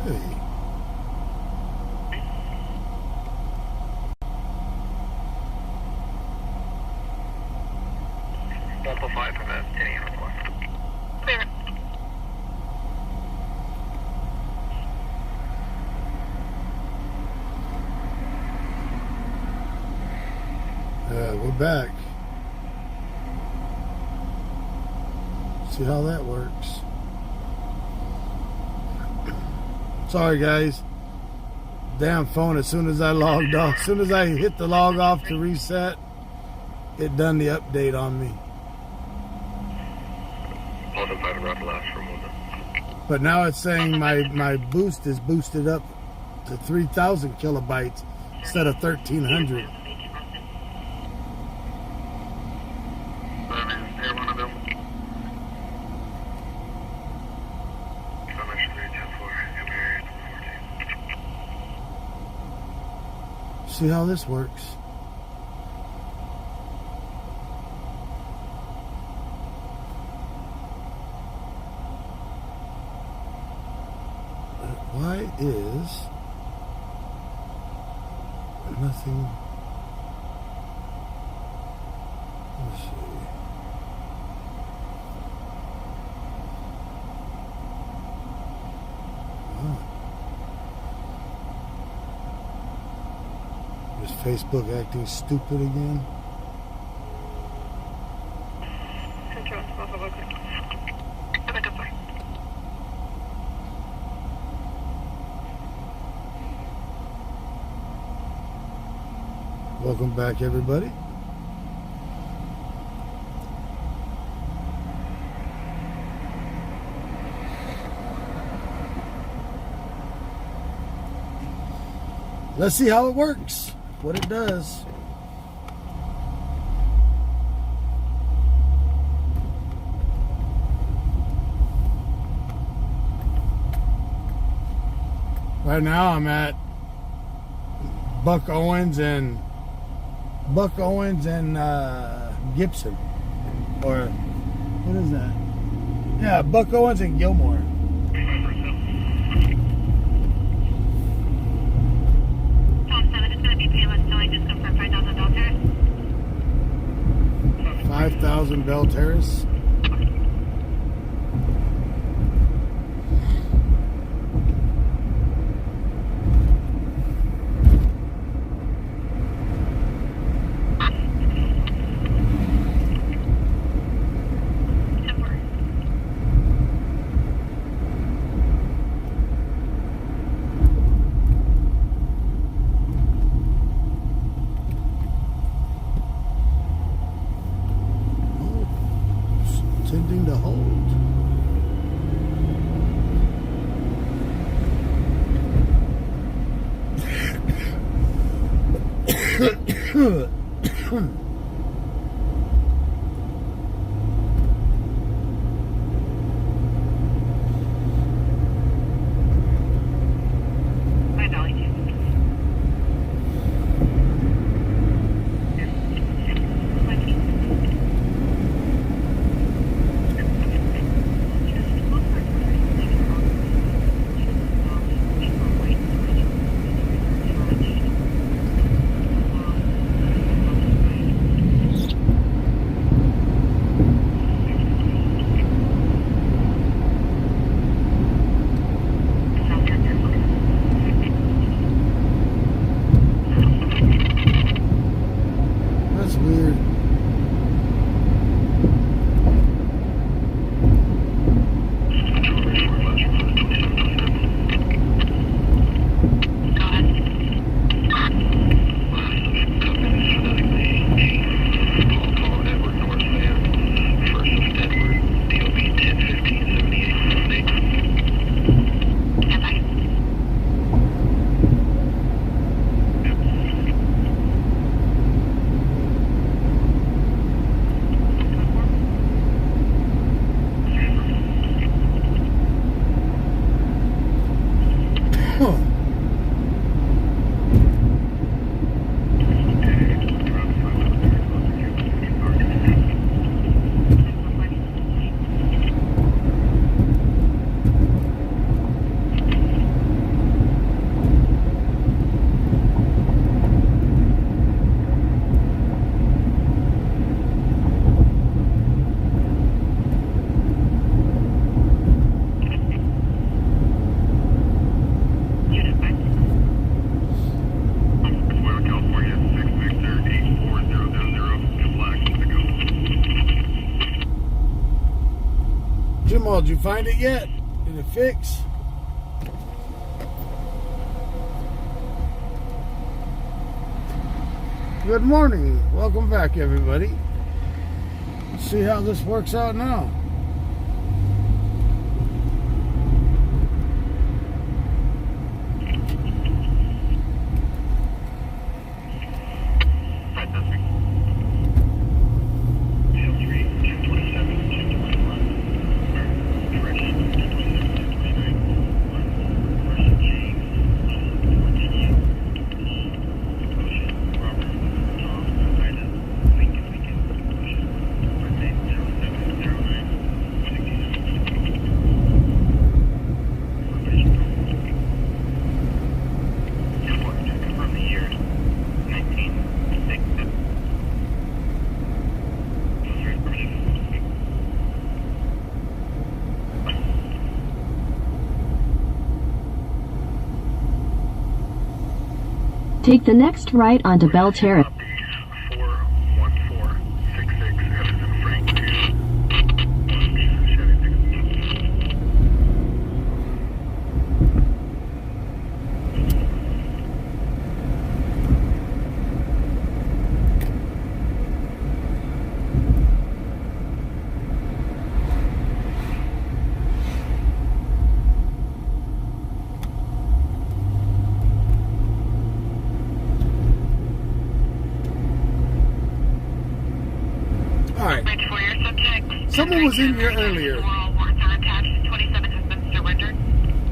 Hey. Multiple 5 from that 10 uniform. Clear. We're back. See how that works. Sorry guys. Damn phone, as soon as I logged off, as soon as I hit the log off to reset, it done the update on me. But now it's saying my boost is boosted up to 3,000 kilobytes instead of 1,300. See how this works. Why is nothing? Let's see. Is Facebook acting stupid again? Welcome back, everybody. Let's see how it works, what it does. Right now I'm at Buck Owens and Gibson, or what is that? Yeah, Buck Owens and Gilmore. Tom 7 is going to be payless knowing just confirm 5,000 Bell Terrace. 5,000 Bell Terrace. Intending to hold. find it yet? Did it fix? Good morning. Welcome back, everybody. Let's see how this works out now. Take the next right onto Bell Terrace. 41466 Edison Frank 2. Chevy Someone was in here earlier.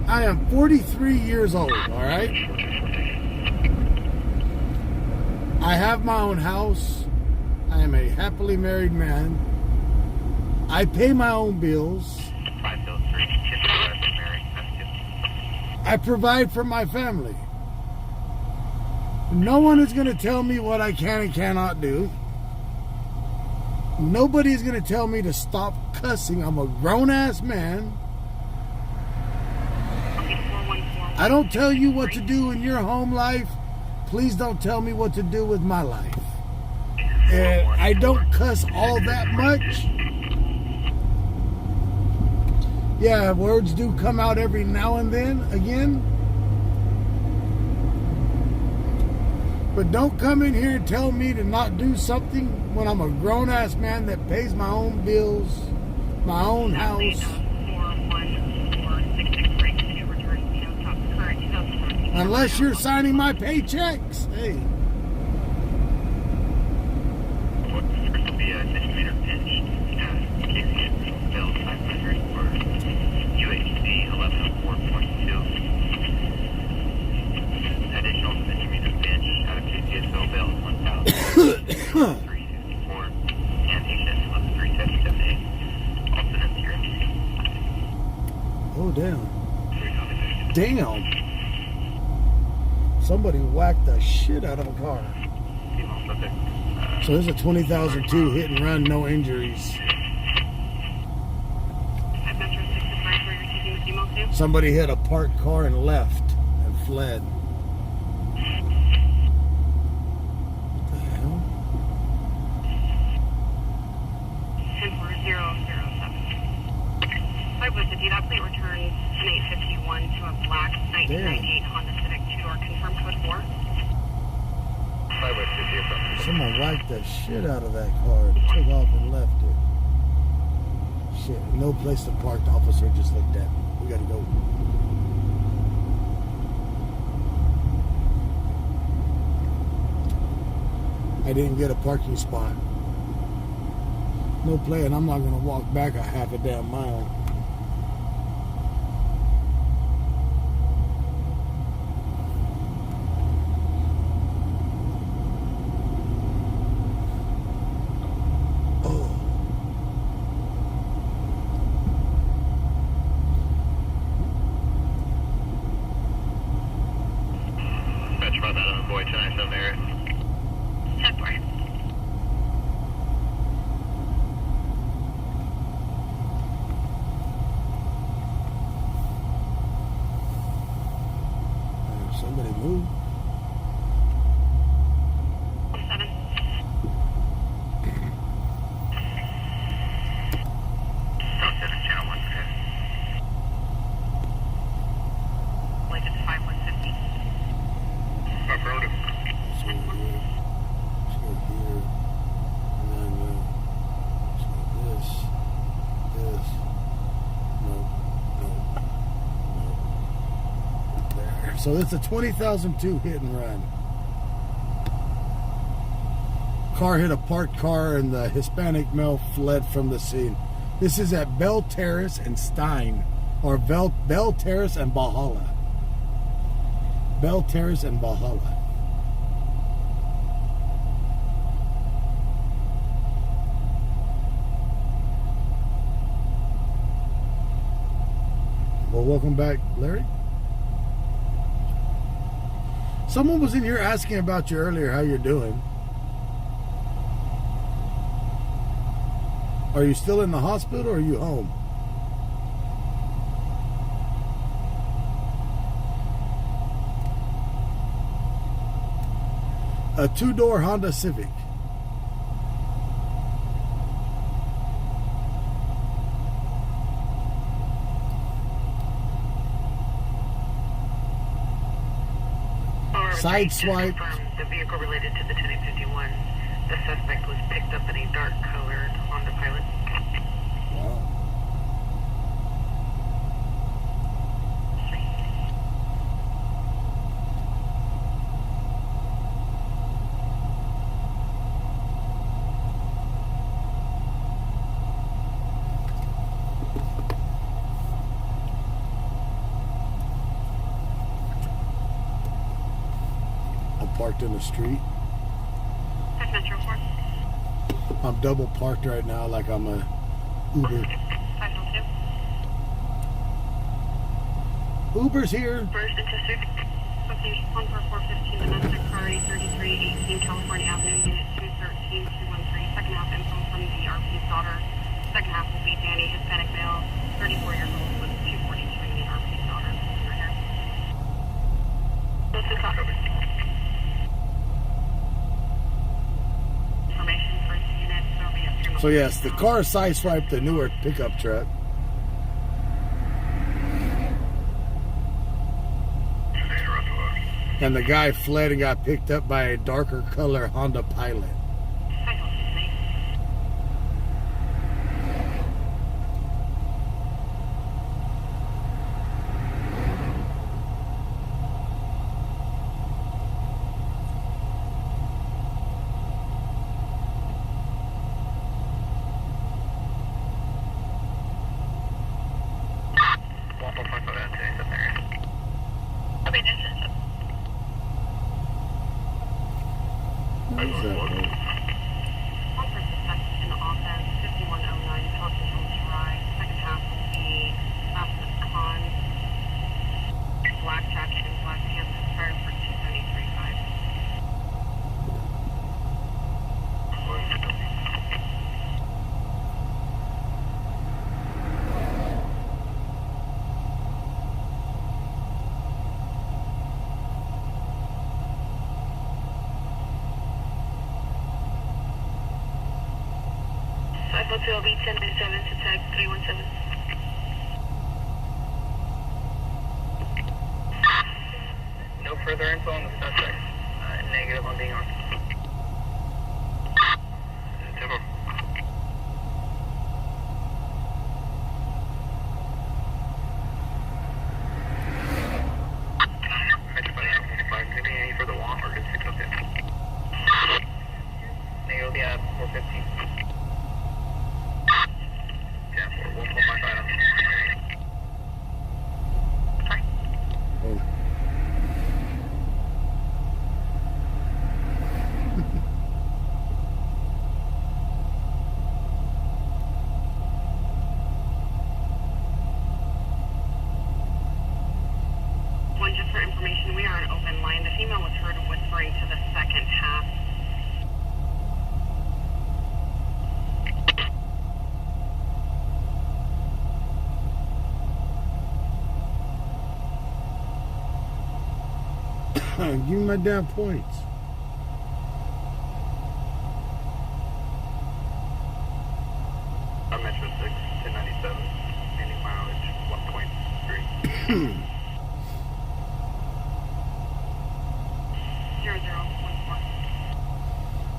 I am 43 years old, alright? I have my own house. I am a happily married man. I pay my own bills. I provide for my family. No one is going to tell me what I can and cannot do. Nobody's going to tell me to stop cussing. I'm a grown-ass man. I don't tell you what to do in your home life. Please don't tell me what to do with my life. I don't cuss all that much. Yeah, words do come out every now and then, again. But don't come in here and tell me to not do something when I'm a grown-ass man that pays my own bills, my own house. Unless you're signing my paychecks. Hey. Oh, damn. Damn. Somebody whacked the shit out of a car. So this is a 20,002 hit and run, no injuries. Somebody hit a parked car and left and fled. What the hell? 104007. That plate returns an 851 to a black 1998 Honda Civic 2-door. Confirm code 4. Someone whacked the shit out of that car and took off and left it. Shit, no place to park. The officer just looked at me. We gotta go. I didn't get a parking spot. No playing. I'm not gonna walk back a half a damn mile. Somebody move. 7. Channel 1. related to 5150. Affirmative. Let's go here. Let's go here. And then let's go this. This. Nope. There. So that's a 20,002 hit and run. Car hit a parked car and the Hispanic male fled from the scene. This is at Bell Terrace and Stein, or Bell Terrace and Valhalla. Bell Terrace and Valhalla. Well, welcome back, Larry. Someone was in here asking about you earlier, how you're doing. Are you still in the hospital or are you home? A two-door Honda Civic. Side swipe. The vehicle related to the 1051. The suspect was picked up in a dark-colored Honda Pilot. Wow. I'm parked in the street. That's Metro 4. I'm double parked right now like I'm a Uber. 502. Uber's here. First and Chester. Location 14415 domestic car 3318 California Avenue, unit 213213. Second half info from the RP's daughter. Second half will be Danny, Hispanic male, 34 years old, with 242 in the RP's daughter. Right here. This is information for unit. So it'll be a 3 So yes, the car sideswiped the newer pickup truck. And the guy fled and got picked up by a darker color Honda Pilot. What is that, man? In offense, 5109, Continental Drive. Second half will be Ascent Con, black jacket and black pants, expired for 273.5. Hotel B 1097 to tag 317. No further info on the suspect. Negative on being on. Maybe any further long or good 602. Negative, yeah, 415. One, just for information, we are an open line. The female was heard whispering to the second half. Give me my damn points. I'm Metro 6, 1097, any mileage 1.3.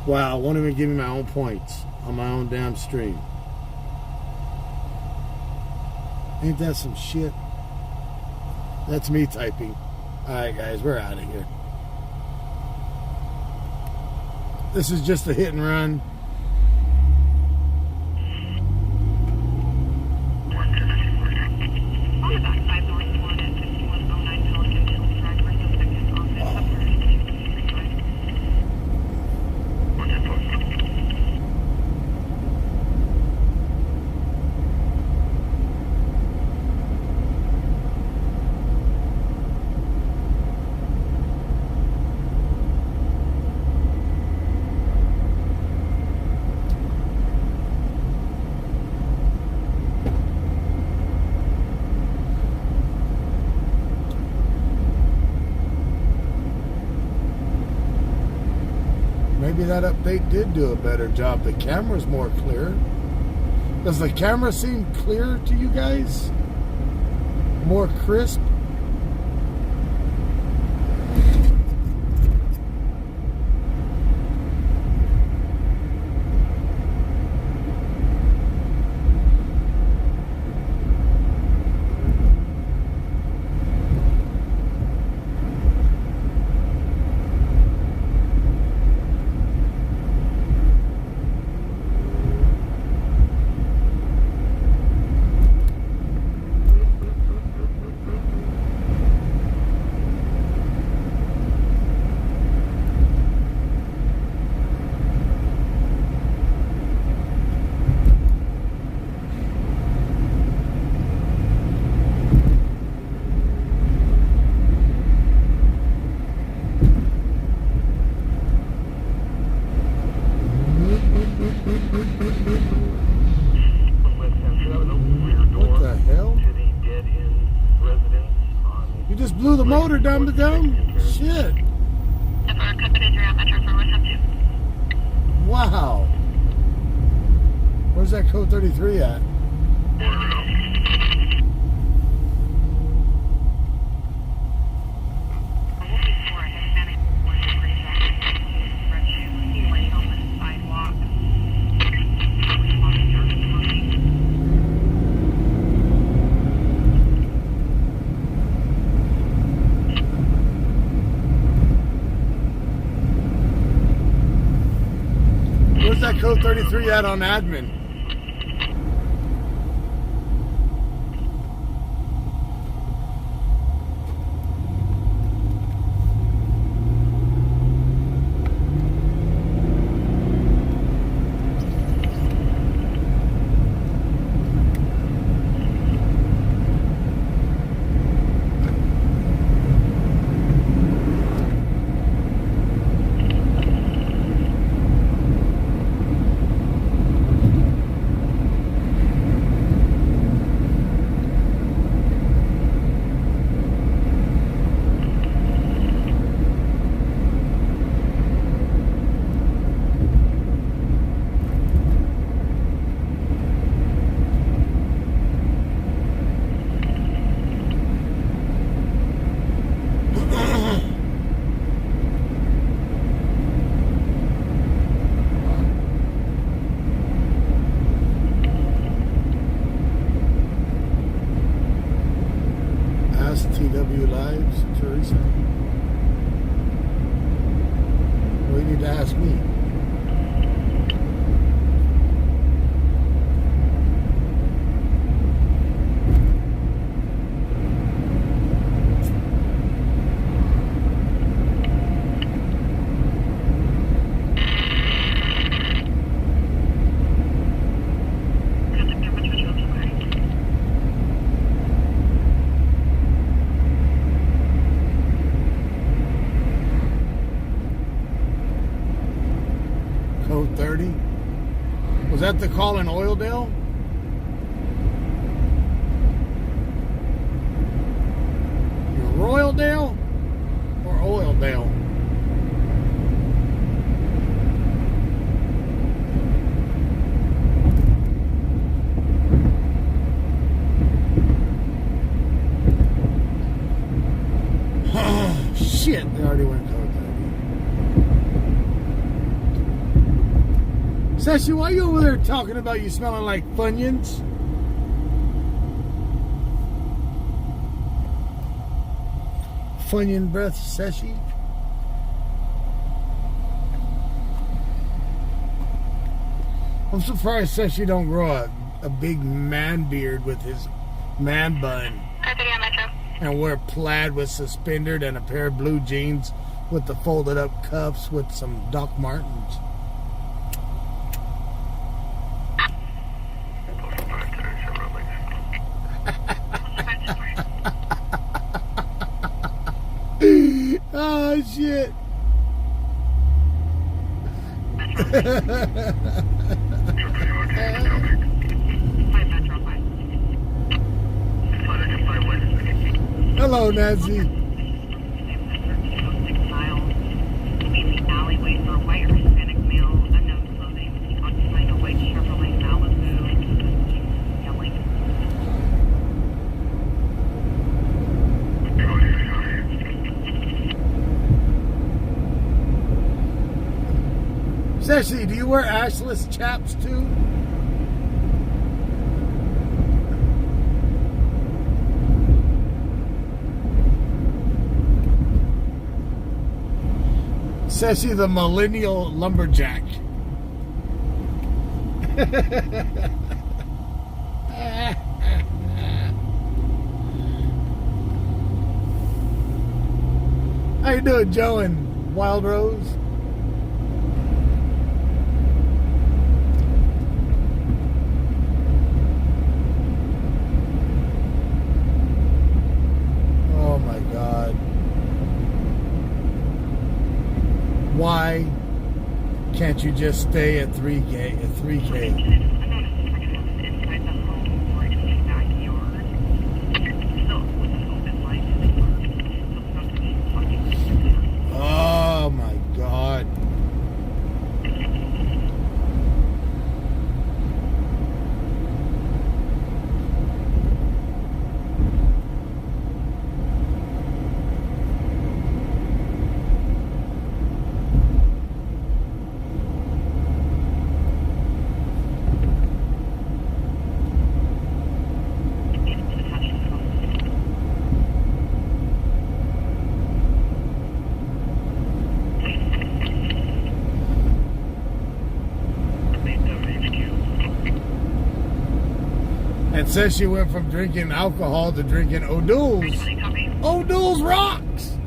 Wow, won't even give me my own points on my own damn stream. Ain't that some shit? That's me typing. Alright guys, we're out of here. This is just a hit and run. On the backside, north one at 5109 Pelican Hill, direct for the second office, up for 35. Maybe that update did do a better job. The camera's more clear. Does the camera seem clear to you guys? More crisp? What the hell? You just blew the motor down the dome? Shit. Wow. Where's that code 33 at? Where's that code 33 at on admin? TW Lives, Teresa? Well, you need to ask me. Code 30. Was that the call in Oildale? Royaldale or Oildale? Oh, shit, they already went code 30. Sashi, why you over there talking about you smelling like Funyuns? Funyun breath, Sashi. I'm surprised Sashi don't grow a big man beard with his man bun. And wear plaid with suspended and a pair of blue jeans with the folded up cuffs with some Doc Martens. Oh shit. Hello, Nancy. Sashi, do you wear ashless chaps too? Sashi the millennial lumberjack. How you doing, Joe and Wild Rose? Oh my God. Why can't you just stay at 3K? At 3K? Oh my God. And says she went from drinking alcohol to drinking O'Doul's. O'Doul's rocks!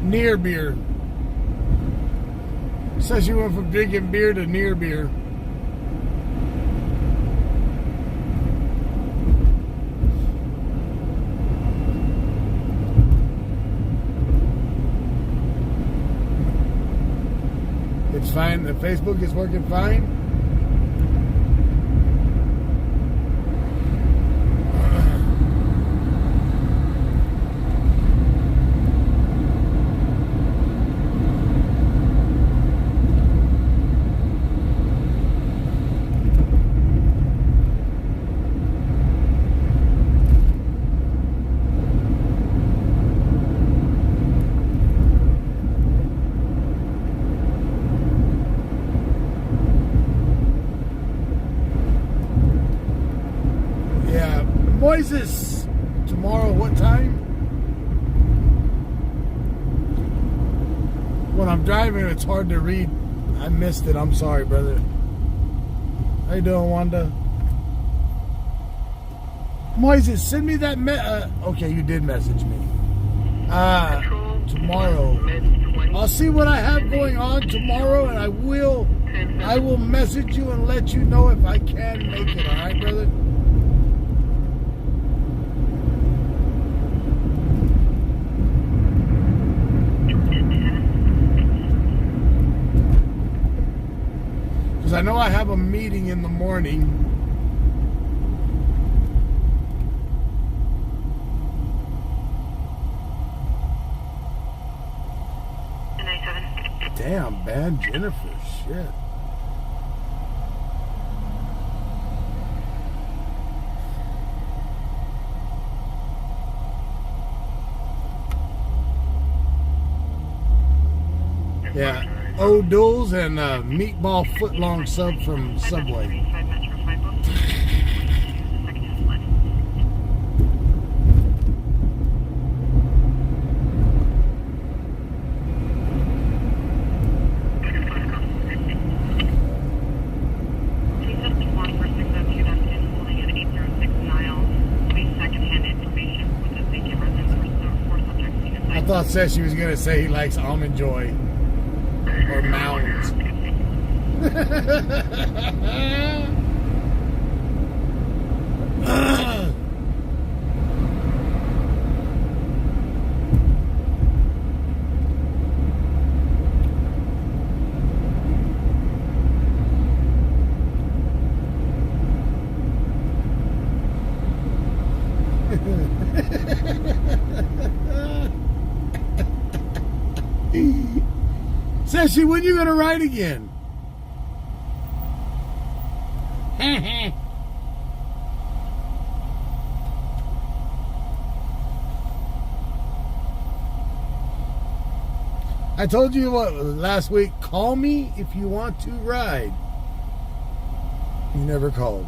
Near beer. Says she went from drinking beer to near beer. It's fine. The Facebook is working fine. Moises, tomorrow what time? When I'm driving, it's hard to read. I missed it. I'm sorry, brother. How you doing, Wanda? Moises, send me that okay, you did message me. Tomorrow. I'll see what I have going on tomorrow, and I will message you and let you know if I can make it. All right, brother? Because I know I have a meeting in the morning. Damn, ban Jennifer. Shit. O'Doul's and a meatball foot-long sub from Subway. 5 Metro 5 Book. Second half left. I thought Sashi was gonna say he likes almond joy or mounds. Sashi, when you gonna ride again? I told you what last week, call me if you want to ride. You never called.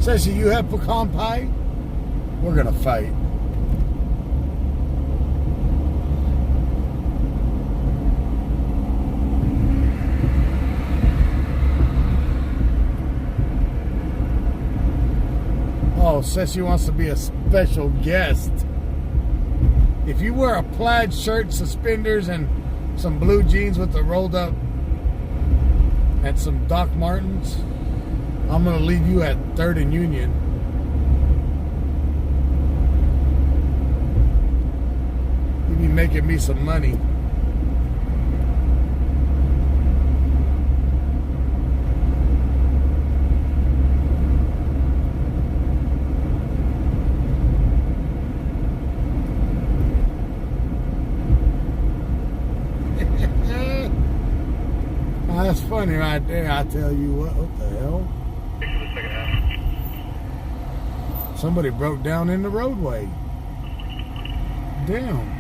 Sashi, you have pecan pie? We're gonna fight. Oh, Sashi wants to be a special guest. If you wear a plaid shirt, suspenders, and some blue jeans with the rolled up and some Doc Martens, I'm going to leave you at 3rd and Union. You be making me some money. That's funny right there, I tell you what the hell? Somebody broke down in the roadway. Damn.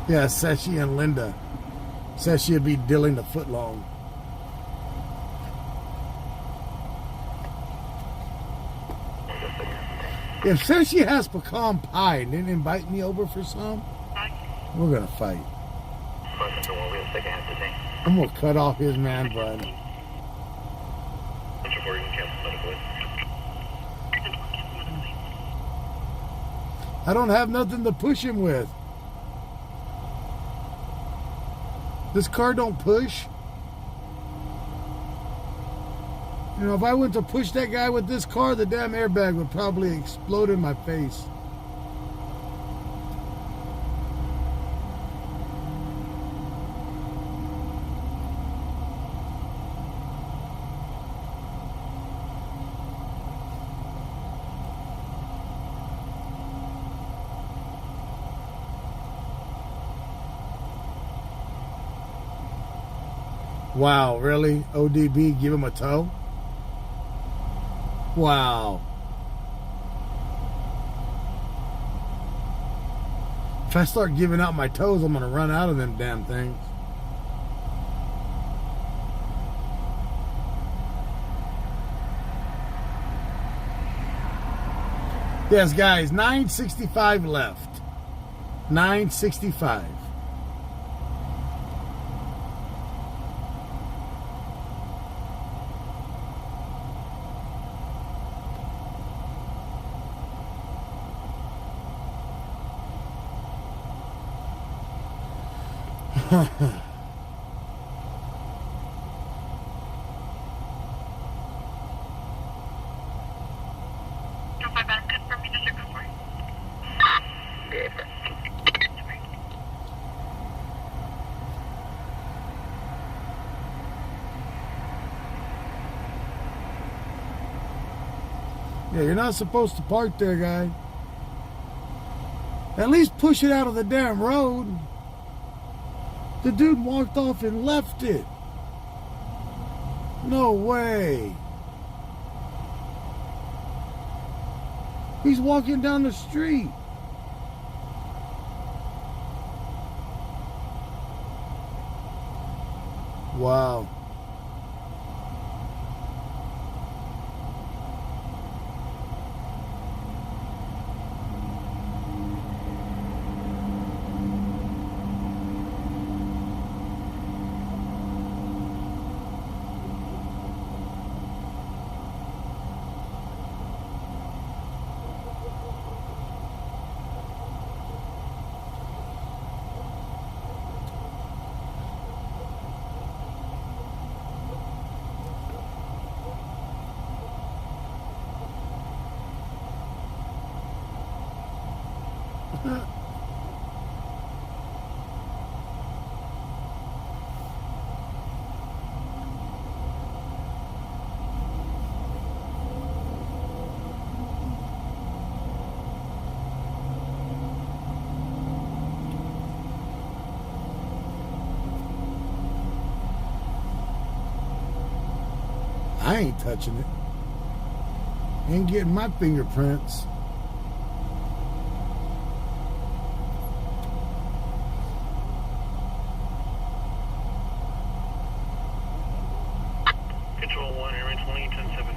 Yeah, Sashi and Linda. Sashi would be dealing the foot long. If Sashi has pecan pie and didn't invite me over for some, we're gonna fight. I'm gonna cut off his man bun. I don't have nothing to push him with. This car don't push. You know, if I went to push that guy with this car, the damn airbag would probably explode in my face. Wow, really? ODB, give him a tow? Wow. If I start giving out my toes, I'm going to run out of them damn things. Yes, guys, 965 left. 965. Yeah, you're not supposed to park there, guy. At least push it out of the damn road. The dude walked off and left it. No way. He's walking down the street. Wow. I ain't touching it. Ain't getting my fingerprints. Control 1, Airman 20, 10-7.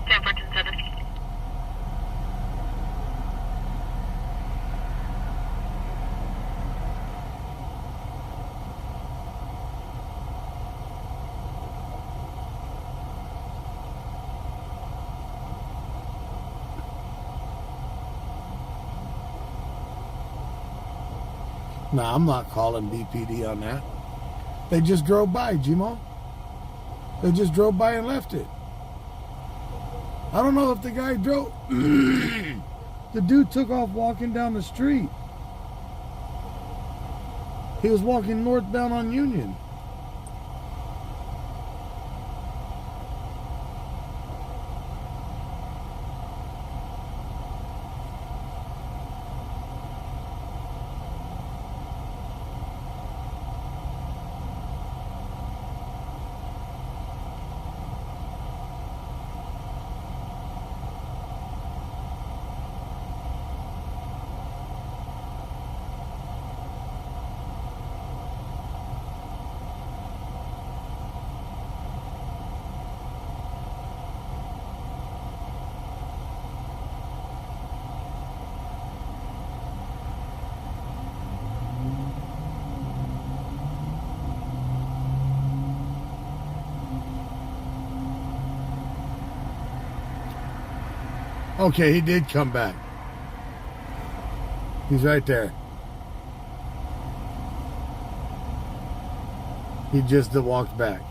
10-7. Nah, I'm not calling BPD on that. They just drove by, Gmo. They just drove by and left it. I don't know if the guy drove. The dude took off walking down the street. He was walking northbound on Union. Okay, he did come back. He's right there. He just walked back.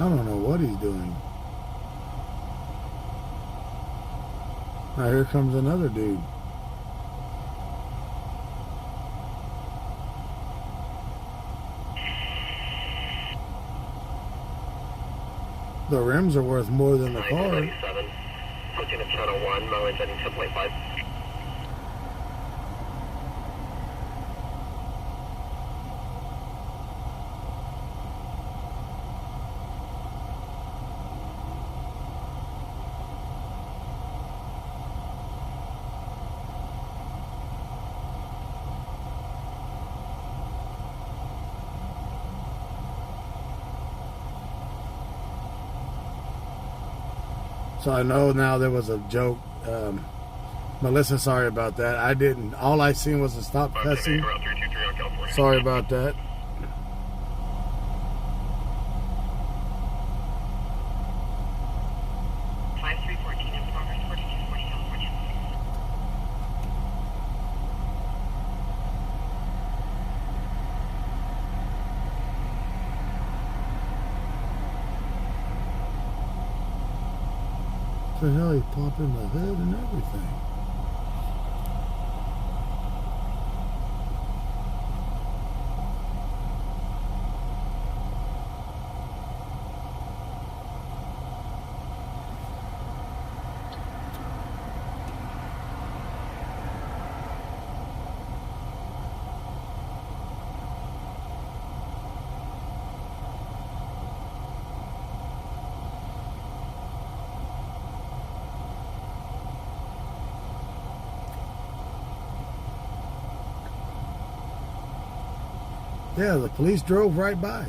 I don't know what he's doing. Now here comes another dude. The rims are worth more than the car. 977, switching to channel 1, mileage heading 10.5. So I know now there was a joke. Melissa, sorry about that. I didn't. All I seen was a stop cussing. Sorry about that. The hell, he popped in the hood and everything. Yeah, the police drove right by.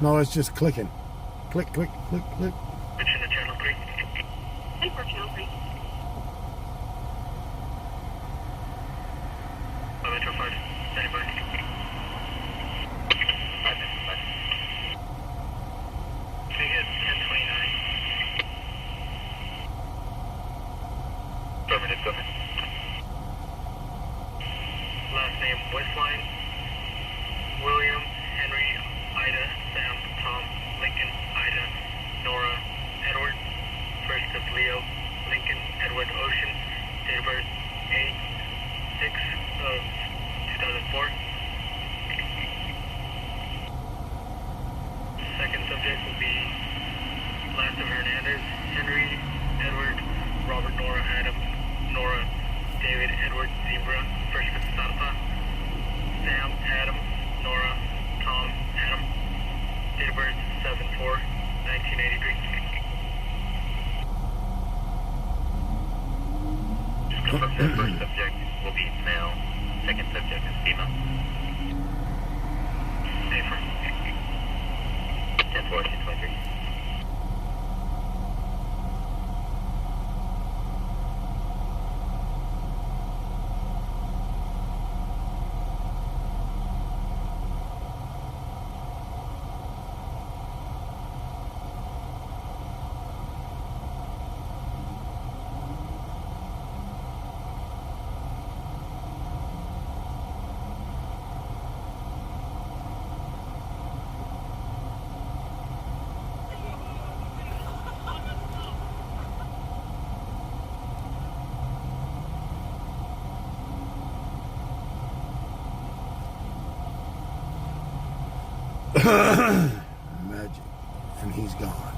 No, it's just clicking. Click, click, click, click. Switching to channel 3. And for channel 3. Metro 5, standing by. 5 minutes, 5. Big hit 1029. Affirmative, go ahead. Last name, Westline. William, Henry, Ida, Sam, Tom, Lincoln, Ida, Nora, Edward. First of Leo, Lincoln, Edward, Ocean. Date of birth 8/6/2004. Second subject will be last of Hernandez, Henry, Edward, Robert, Nora, Adam, Nora, David, Edward, Zebra. First of Santa, Sam, Adam, Nora, Tom, Adam. Date of birth 7/4/1983. Just confirm that first subject will be male, second subject is female. Safer. 10/4/23. Magic. And he's gone.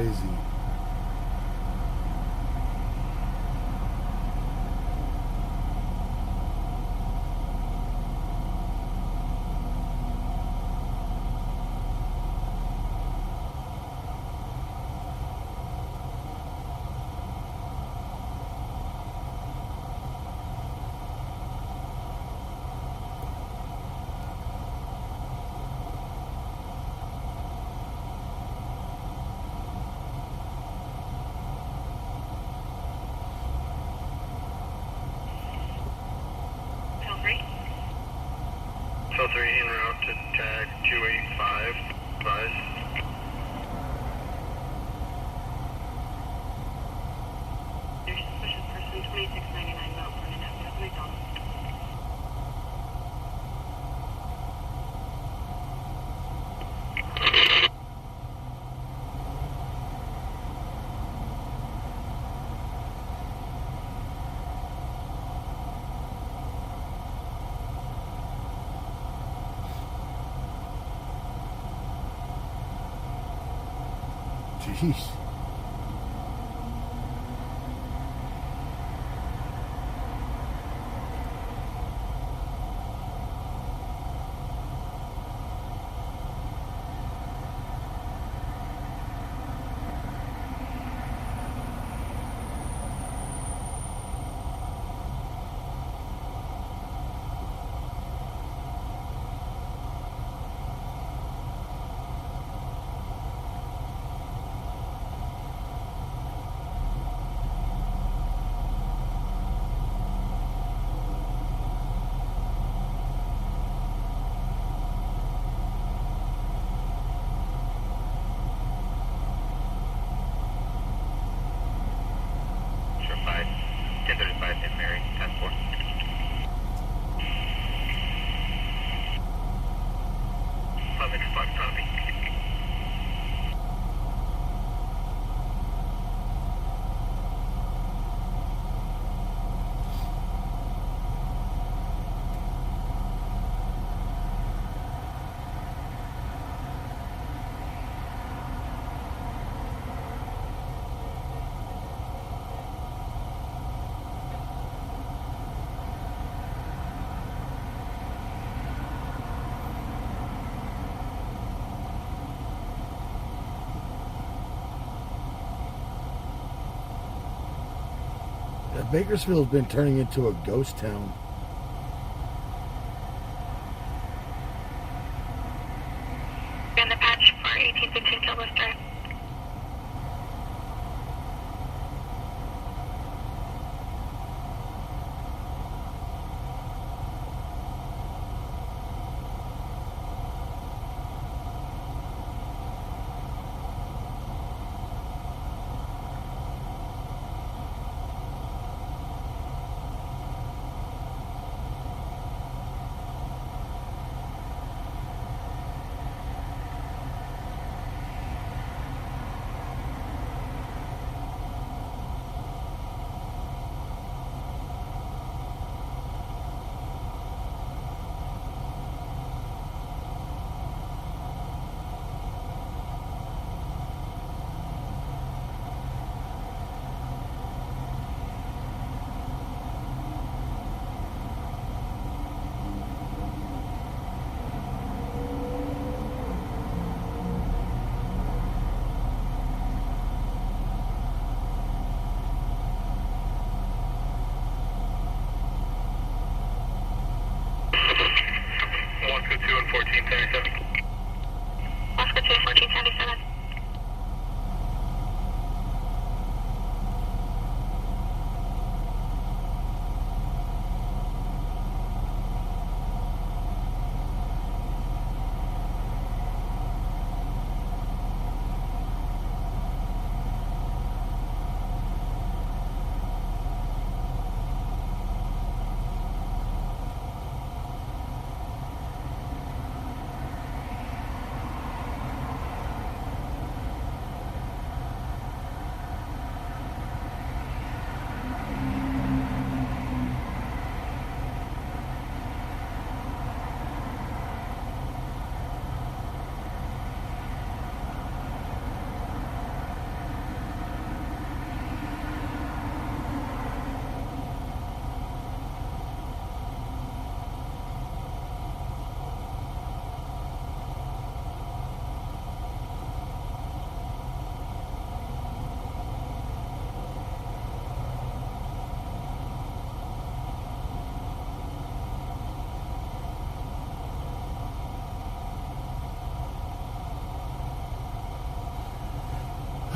crazy. Hill 3. Hill 3 en route to tag 285. Advise. There's suspicious person 2699 Mount Vernon Avenue, McDonald's. Jeez. Sure 5. 1035 St. Mary, task 4. Public spot copy. Bakersfield's been turning into a ghost town. And the patch for 1815 Kilburn Drive. And 1477. Oscar 2, 1477.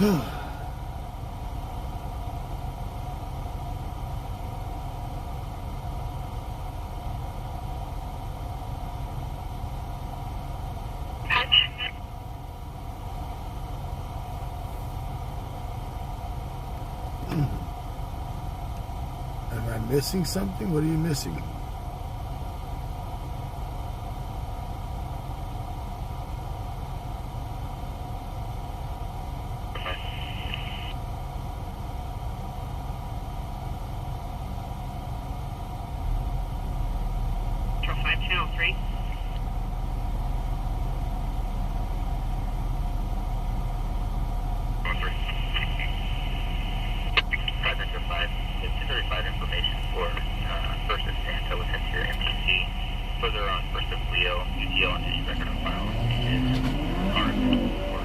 Am I missing something? What are you missing? Control 5, Channel 3. Passenger 5, it's 235 information for First of Santa with your MPC. Further on, First of Leo, UTL on any record of file is card or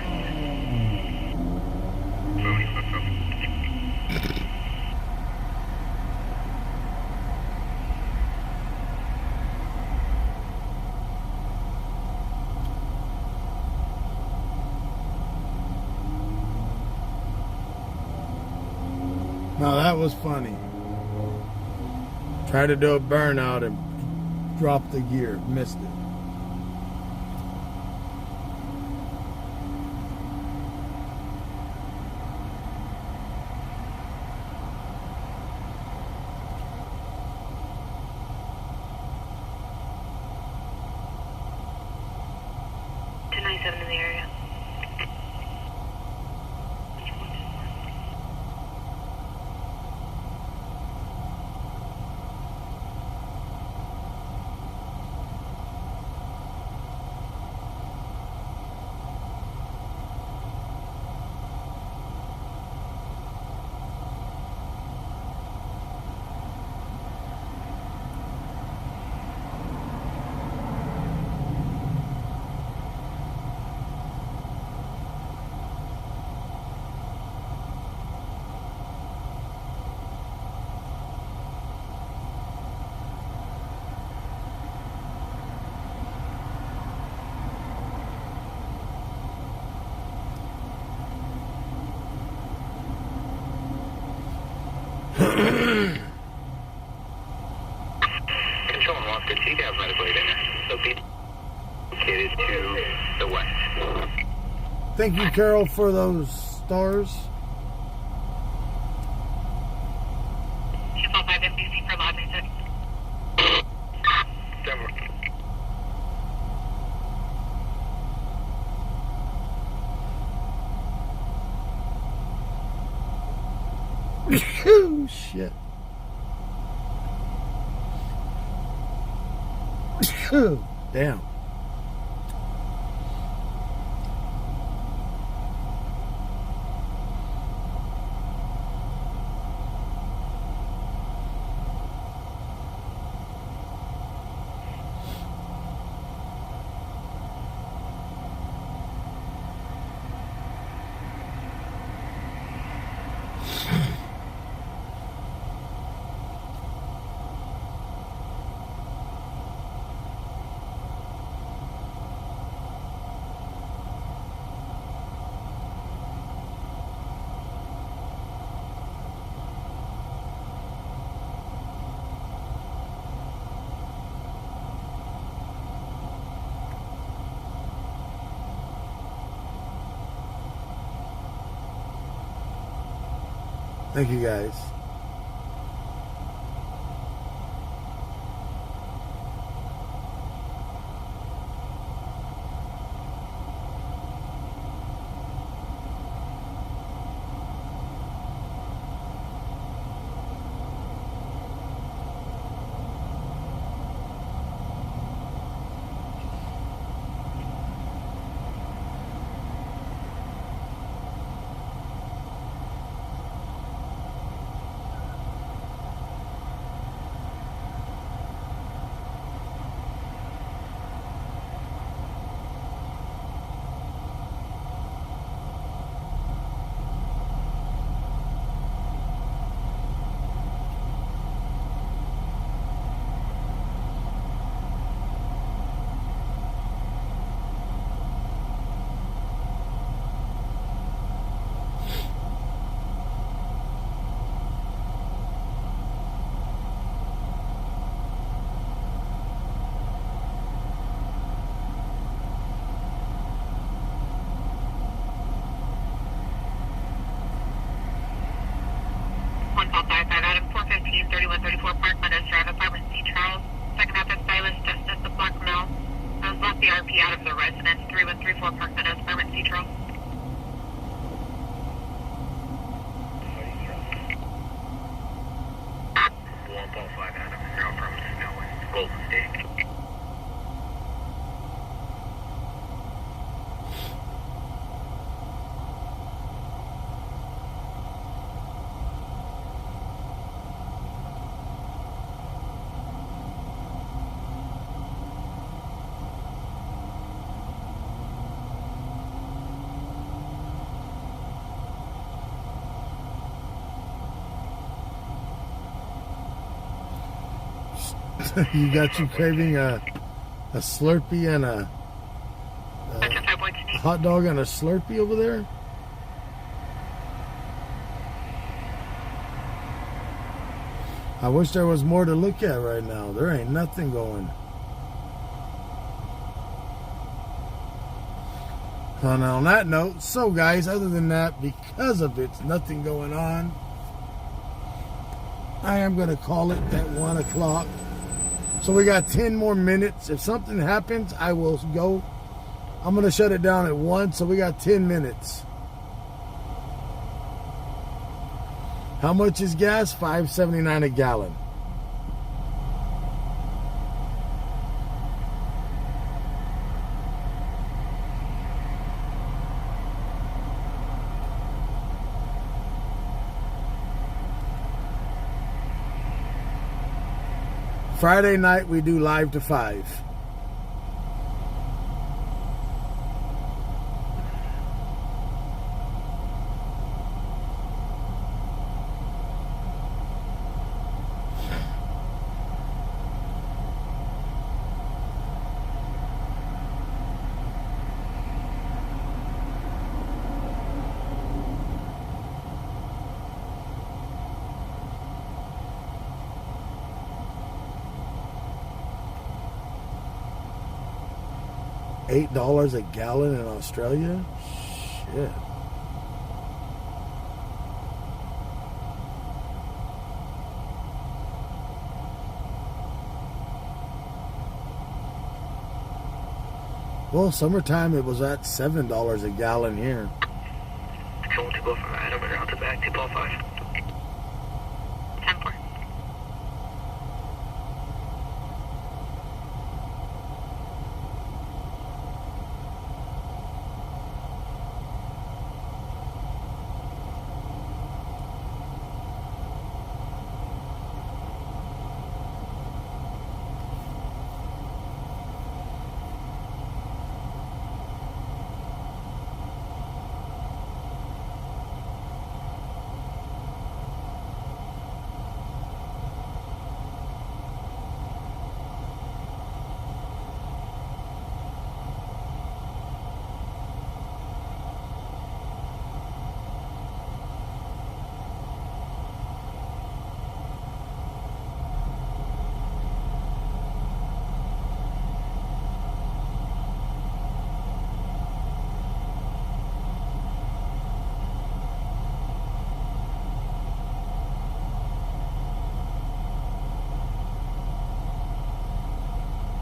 Now that was funny. Tried to do a burnout and dropped the gear. Missed it. Seven in the area. Control and Walk, good to you guys medical aid in there. So be located to the west. Thank you, Carol, for those stars. 245 MPC for live music. Oh, shit. Damn. Thank you, guys. of the residence, 3134 Park Meadows, Permit Citro. Adam, now from Snow and Golden State. You got you craving a Slurpee and a hot dog and a Slurpee over there? I wish there was more to look at right now. There ain't nothing going. And on that note, so guys, other than that, because of it's nothing going on, I am going to call it at 1 o'clock. So we got 10 more minutes. If something happens, I will go. I'm going to shut it down at 1, so we got 10 minutes. How much is gas? $5.79 a gallon. Friday night we do live to 5. $8 a gallon in Australia? Shit. Well, summertime it was at $7 a gallon here. Control to go from Adam and out to back to ball 5. 10-4.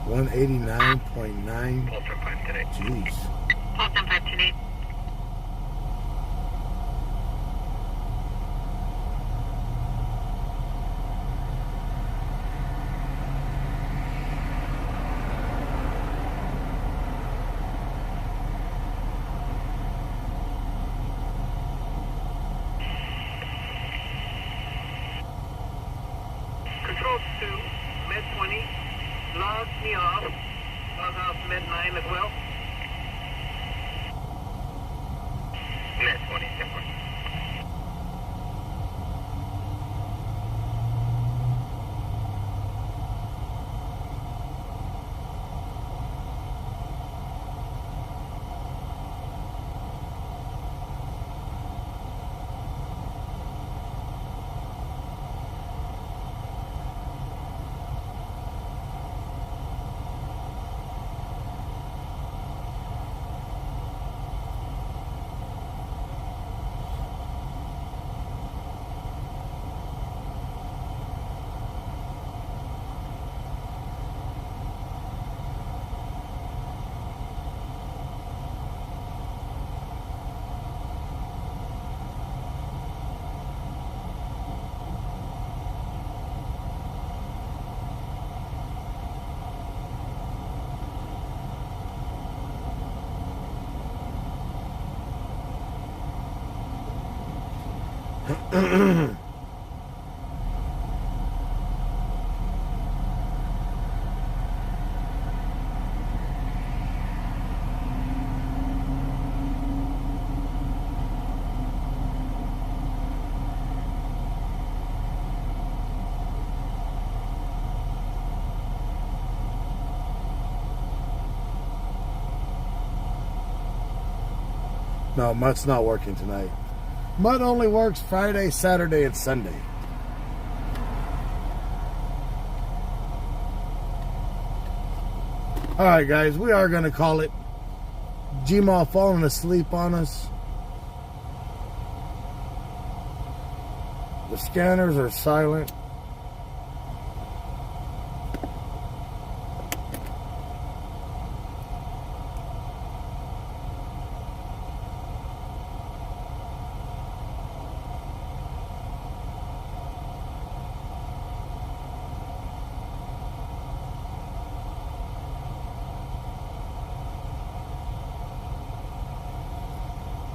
$189.9. Ball from 5 today. Jeez. Ball 5 today. Control 2, Med 20. Log me off. Log off Med 9 as well. Med 20, 10-4. No, Mutt's not working tonight. Mutt only works Friday, Saturday, and Sunday. Alright guys, we are going to call it. Gmail falling asleep on us. The scanners are silent.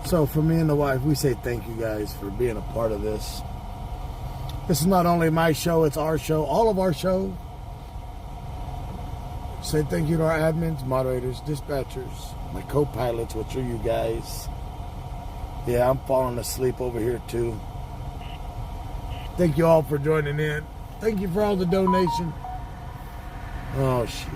So for me and the wife, we say thank you guys for being a part of this. This is not only my show, it's our show, all of our show. Say thank you to our admins, moderators, dispatchers, my co-pilots, which are you guys. Yeah, I'm falling asleep over here too. Thank you all for joining in. Thank you for all the donation. Oh shit.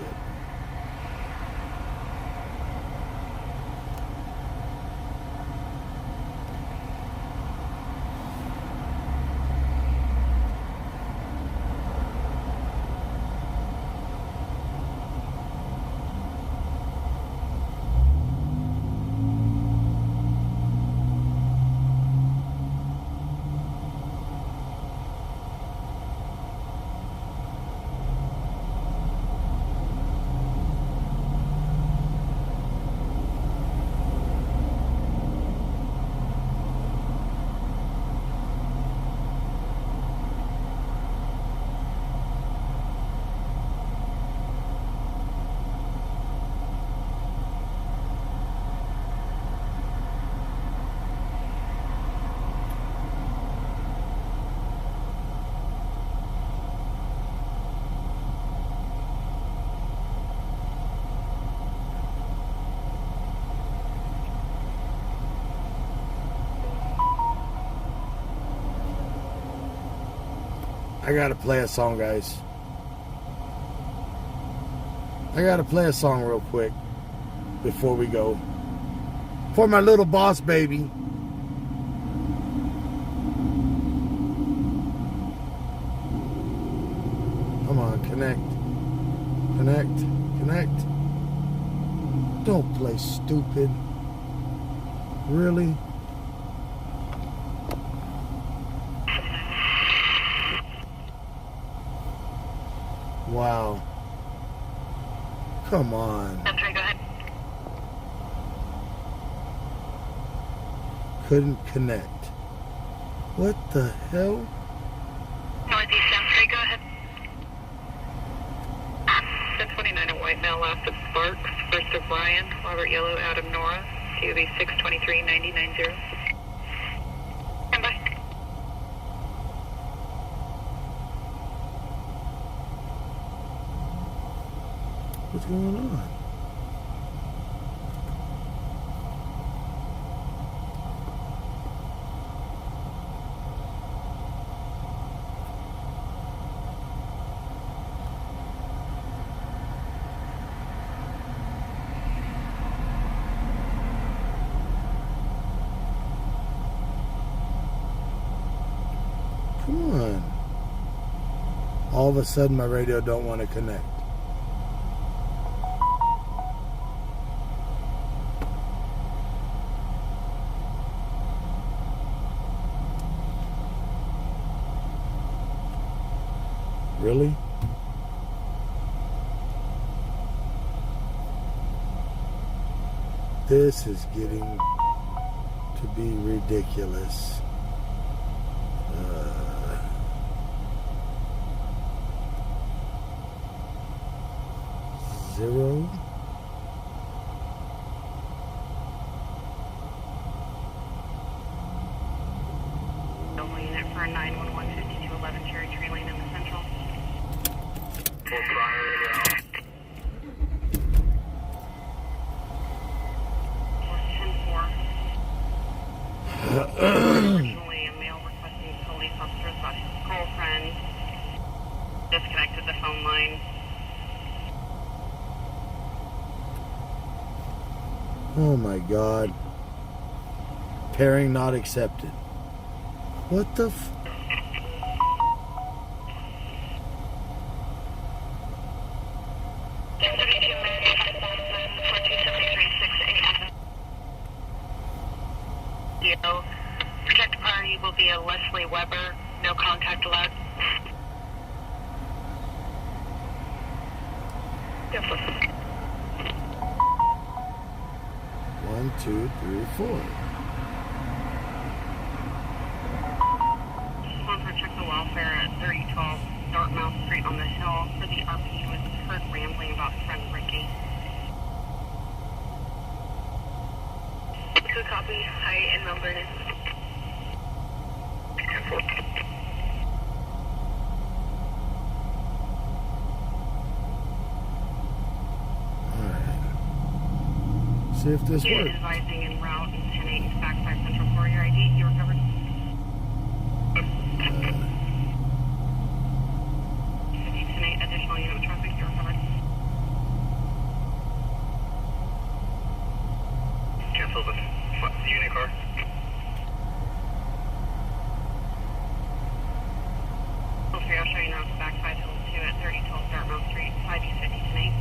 I gotta play a song, guys. I gotta play a song real quick before we go. For my little boss baby. Come on, connect. Connect. Connect. Don't play stupid. Really? Wow. Come on. I'm sorry, go ahead. Couldn't connect. What the hell? Northeast, I'm sorry, go ahead. 1029 at White Male, last of Sparks, first of Ryan, Robert Yellow, Adam Nora, COB 623-9090. Stand by. What's going on? Come on. All of a sudden my radio don't want to connect. Really? This is getting to be ridiculous. Zero. Unit car 911 5211 Cherry Tree Lane in the Central. Full prior route. 10-4. Unfortunately, a male requesting police officers about his girlfriend disconnected the phone line. Oh my God. Pairing not accepted. What the f... Projected priority will be a Leslie Weber. No contact allowed. Yes, sir. 1, 2, 3, 4. Just want to check the welfare at 3012 Dartmouth Street on the Hill for the RP was heard rambling about friend Ricky. Good copy. Height and number. 10-4. See if this Unit works. advising en route in 10-8 backside Central for your ID. You recovered? 10-8 additional unit of traffic. You recovered? Cancel the unit car. I'll show you now to backside Hill 2 at 3012 Dartmouth Street. 5E50 10-8.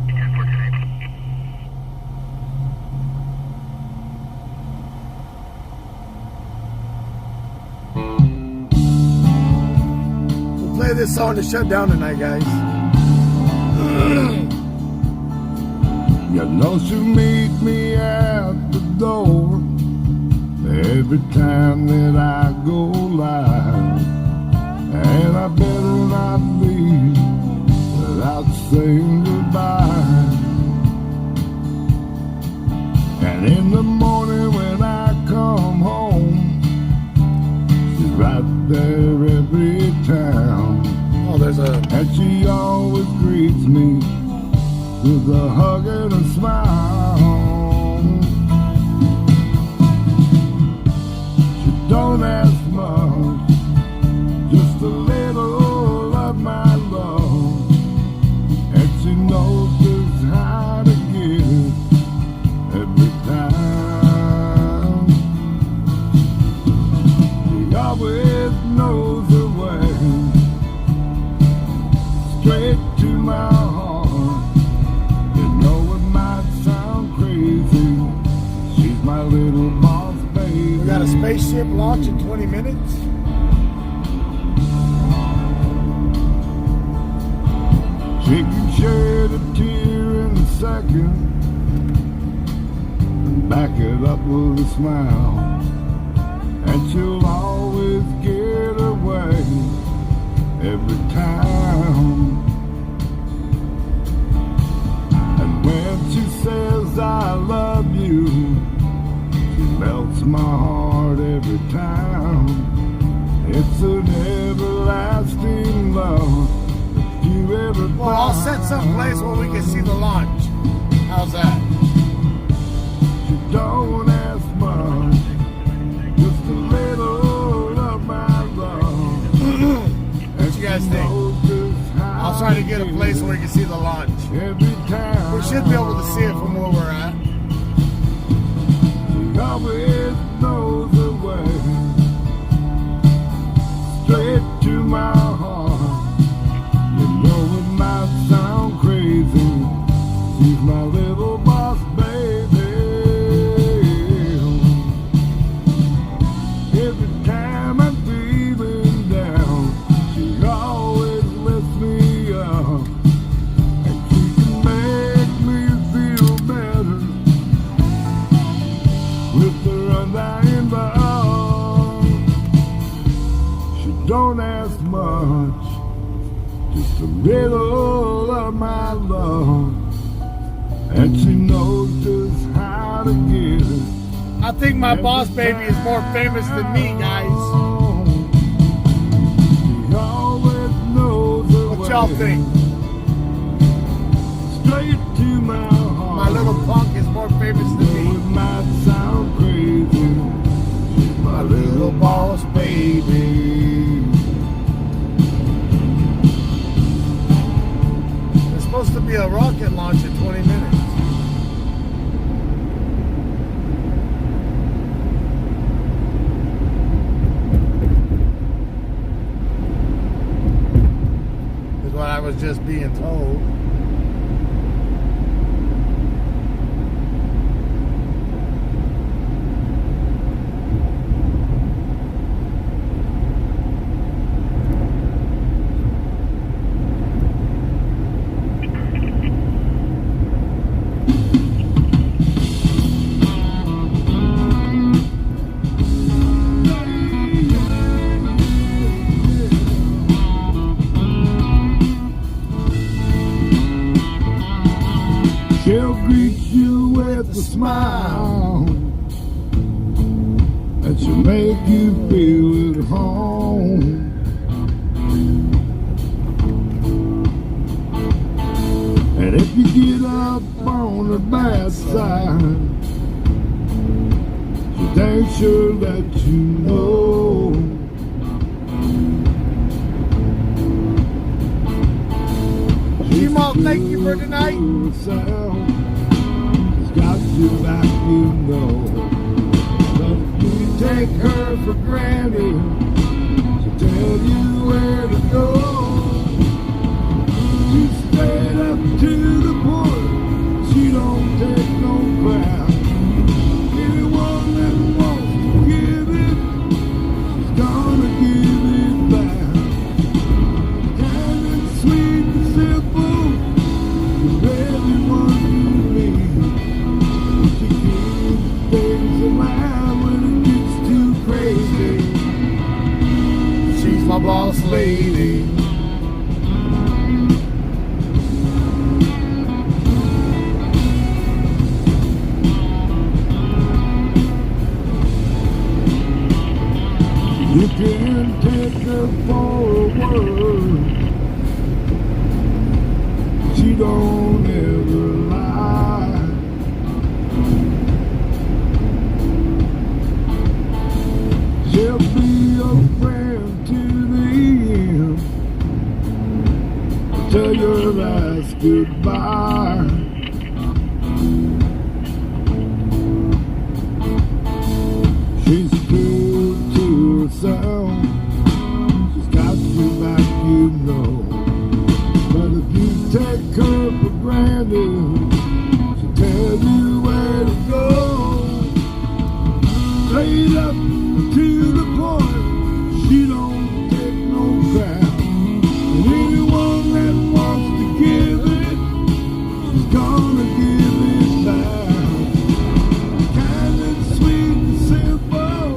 10-4 10-8. We'll play this song to shut down tonight, guys. You know she'll meet me at the door every time that I go live, and I better not leave without saying goodbye. And in the morning when I come home, she's right there every time. Oh, there's a... And she always greets me with a hug and a smile. She don't ask much, just a little of my love, and she knows just how to give every time. She always knows the way straight to my heart. You know it might sound crazy, she's my little boss baby. We got a spaceship launch in 20 minutes. She can shed a tear in a second, back it up with a smile, and she'll always get her way every time. And when she says I love you, she melts my heart every time. It's an everlasting love if you ever Well, I'll set some place where we can see the launch. How's that? She don't ask much, just a little of my love. What you guys think? I'll try to get a place where we can see the launch. Every time We should be able to see it from where we're at. she always knows the way straight to my heart. You know it might sound crazy, she's my little boss baby. Every time I'm feeling down, she always lifts me up, and she can make me feel better with her undying love. She don't ask much, just a little of my love, and she knows just how to give it. I I think my boss baby is more famous than me, guys. She always knows the What y'all way. think? Straight to my heart. My little punk is more famous than Though me. it might sound crazy, she's my little boss baby. There's supposed to be a rocket launch in 20 minutes. Is what I was just being told. She'll greet you with a smile, and she'll make you feel at home. And if you get up on the bad side, she thinks she'll let you know. G-Mall, thank you for tonight. She's got you back, you know. But you take her for granted. She'll tell you where to go. She's straight up to the point. She don't take no crap. Anyone that wants to give it, she's gonna give it back. Kind and sweet and simple, you're everyone you need. She keeps things alive when it gets too crazy. She's my boss lady. You can take her for a word. She don't ever lie. She'll be your friend to the end, till your last goodbye. She's true to herself. She's got you back, you know. But if you take her for granted, she'll tell you where to go. Straight up to the point, she don't take no crap. And anyone that wants to give it, she's gonna give it back. Kind and sweet and simple,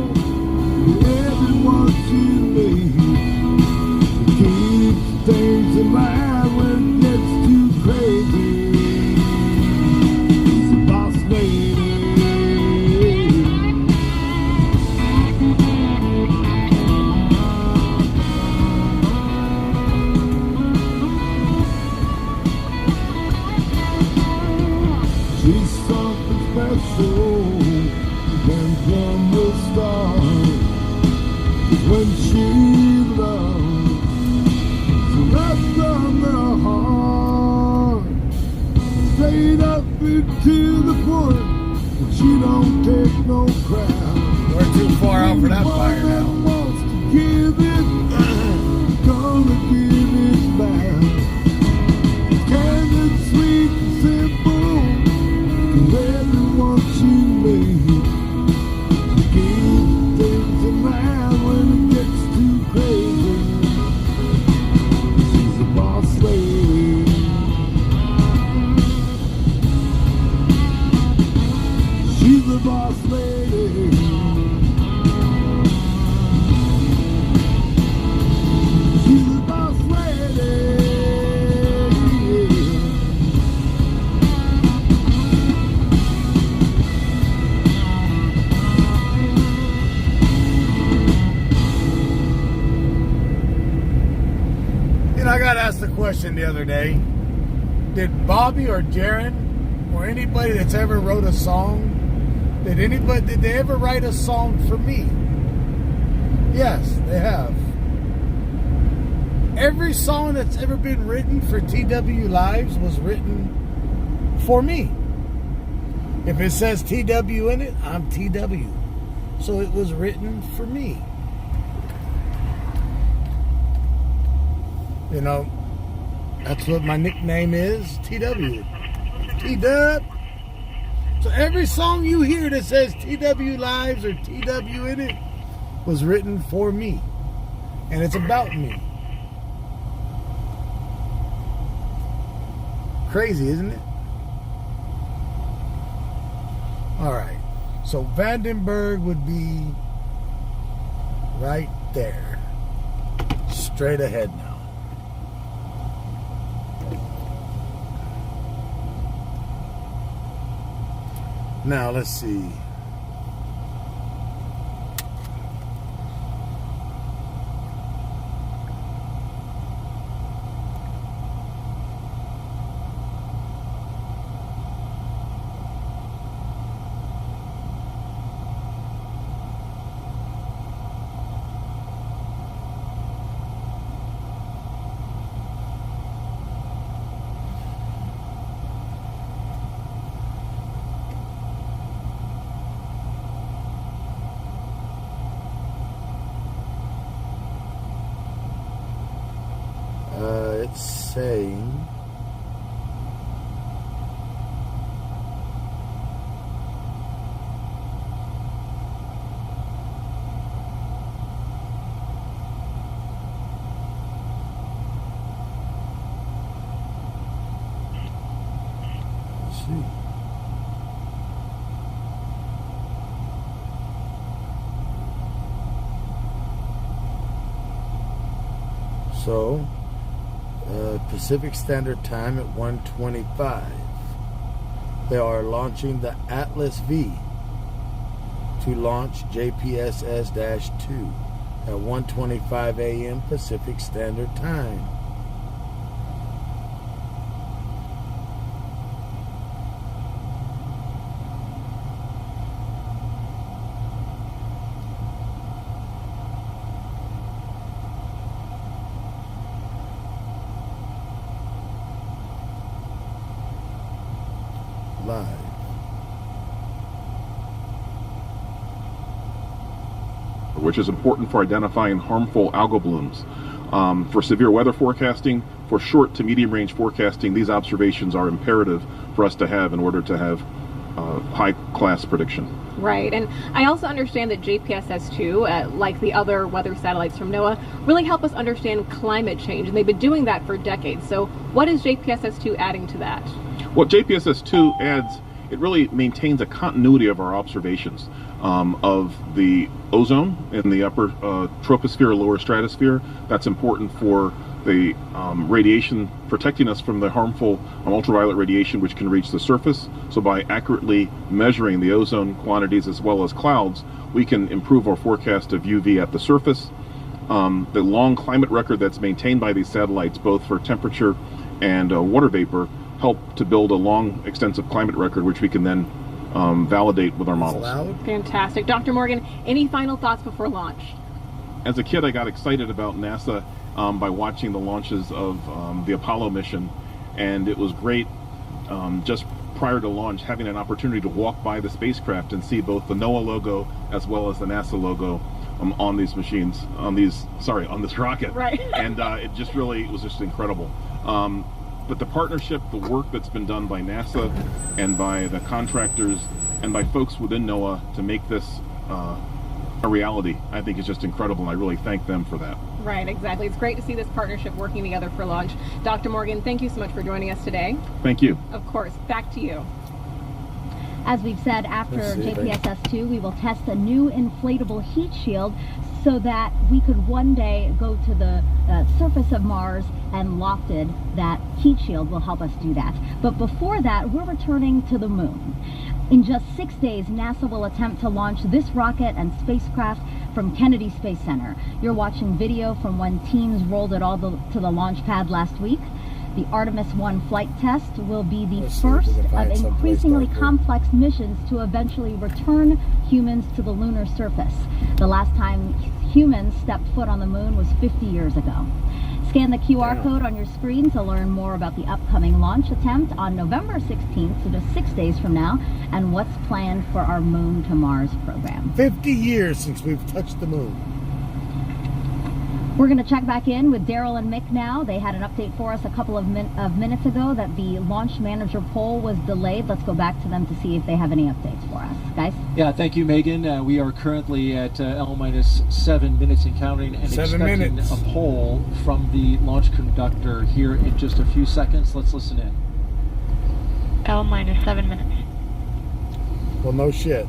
everyone she needs. She keeps things alive when it gets too crazy. She's a boss lady. She's something special when from the start. 'Cause when she loves, she loves from the heart. Straight up into the point, and she don't take no crap. We're too far out for that fire Anyone that now. wants to give it, gonna give it back. Kind and sweet and simple, everyone she needs. She keeps things alive when it gets too crazy. She's a boss lady. She's a boss lady. She's a boss lady. question the other day. Did Bobby or Jaron or anybody that's ever wrote a song, did they ever write a song for me? Yes, they have. Every song that's ever been written for TW Lives was written for me. If it says TW in it, I'm TW. So it was written for me. You know, that's what my nickname is, TW. T-Dub. So every song you hear that says TW Lives or TW in it was written for me. And it's about me. Crazy, isn't it? All right. So Vandenberg would be right there. Straight ahead now. Now, let's see. It's saying let's see. So Pacific Standard Time at 1:25. They are launching the Atlas V to launch JPSS-2 at 1:25 a.m. Pacific Standard Time. Live. Which is important for identifying harmful algal blooms. For severe weather forecasting, for short to medium range forecasting, these observations are imperative for us to have in order to have high class prediction. Right, and I also understand that JPSS-2, like the other weather satellites from NOAA, really help us understand climate change, and they've been doing that for decades. So what is JPSS-2 adding to that? What JPSS-2 adds, it really maintains a continuity of our observations of the ozone in the upper troposphere, lower stratosphere. That's important for the radiation, protecting us from the harmful ultraviolet radiation which can reach the surface. So by accurately measuring the ozone quantities as well as clouds, we can improve our forecast of UV at the surface. The long climate record that's maintained by these satellites, both for temperature and water vapor, help to build a long, extensive climate record, which we can then validate with our models. Fantastic. Dr. Morgan, any final thoughts before launch? As a kid, I got excited about NASA by watching the launches of the Apollo mission, and it was great just prior to launch having an opportunity to walk by the spacecraft and see both the NOAA logo as well as the NASA logo on these machines, on this rocket. Right. And it was just incredible. But the partnership, the work that's been done by NASA and by the contractors and by folks within NOAA to make this a reality, I think is just incredible, and I really thank them for that. Right, exactly. It's great to see this partnership working together for launch. Dr. Morgan, thank you so much for joining us today. Thank you. Of course. Back to you. As we've said, after JPSS-2, we will test a new inflatable heat shield so that we could one day go to the surface of Mars, and lofted, that heat shield will help us do that. But before that, we're returning to the moon. In just 6 days, NASA will attempt to launch this rocket and spacecraft from Kennedy Space Center. You're watching video from when teams rolled it to the launch pad last week. The Artemis 1 flight test will be the first of increasingly complex missions to eventually return humans to the lunar surface. The last time humans stepped foot on the moon was 50 years ago. Scan the QR code on your screen to learn more about the upcoming launch attempt on November 16th, so just 6 days from now, and what's planned for our Moon to Mars program. 50 years since we've touched the moon. We're going to check back in with Daryl and Mick now. They had an update for us a couple of minutes ago that the launch manager poll was delayed. Let's go back to them to see if they have any updates for us. Guys? Yeah, thank you, Megan. We are currently at L-7 minutes and counting, and expecting a poll from the launch conductor here in just a few seconds. Let's listen in. L-7 minutes. Well, no shit.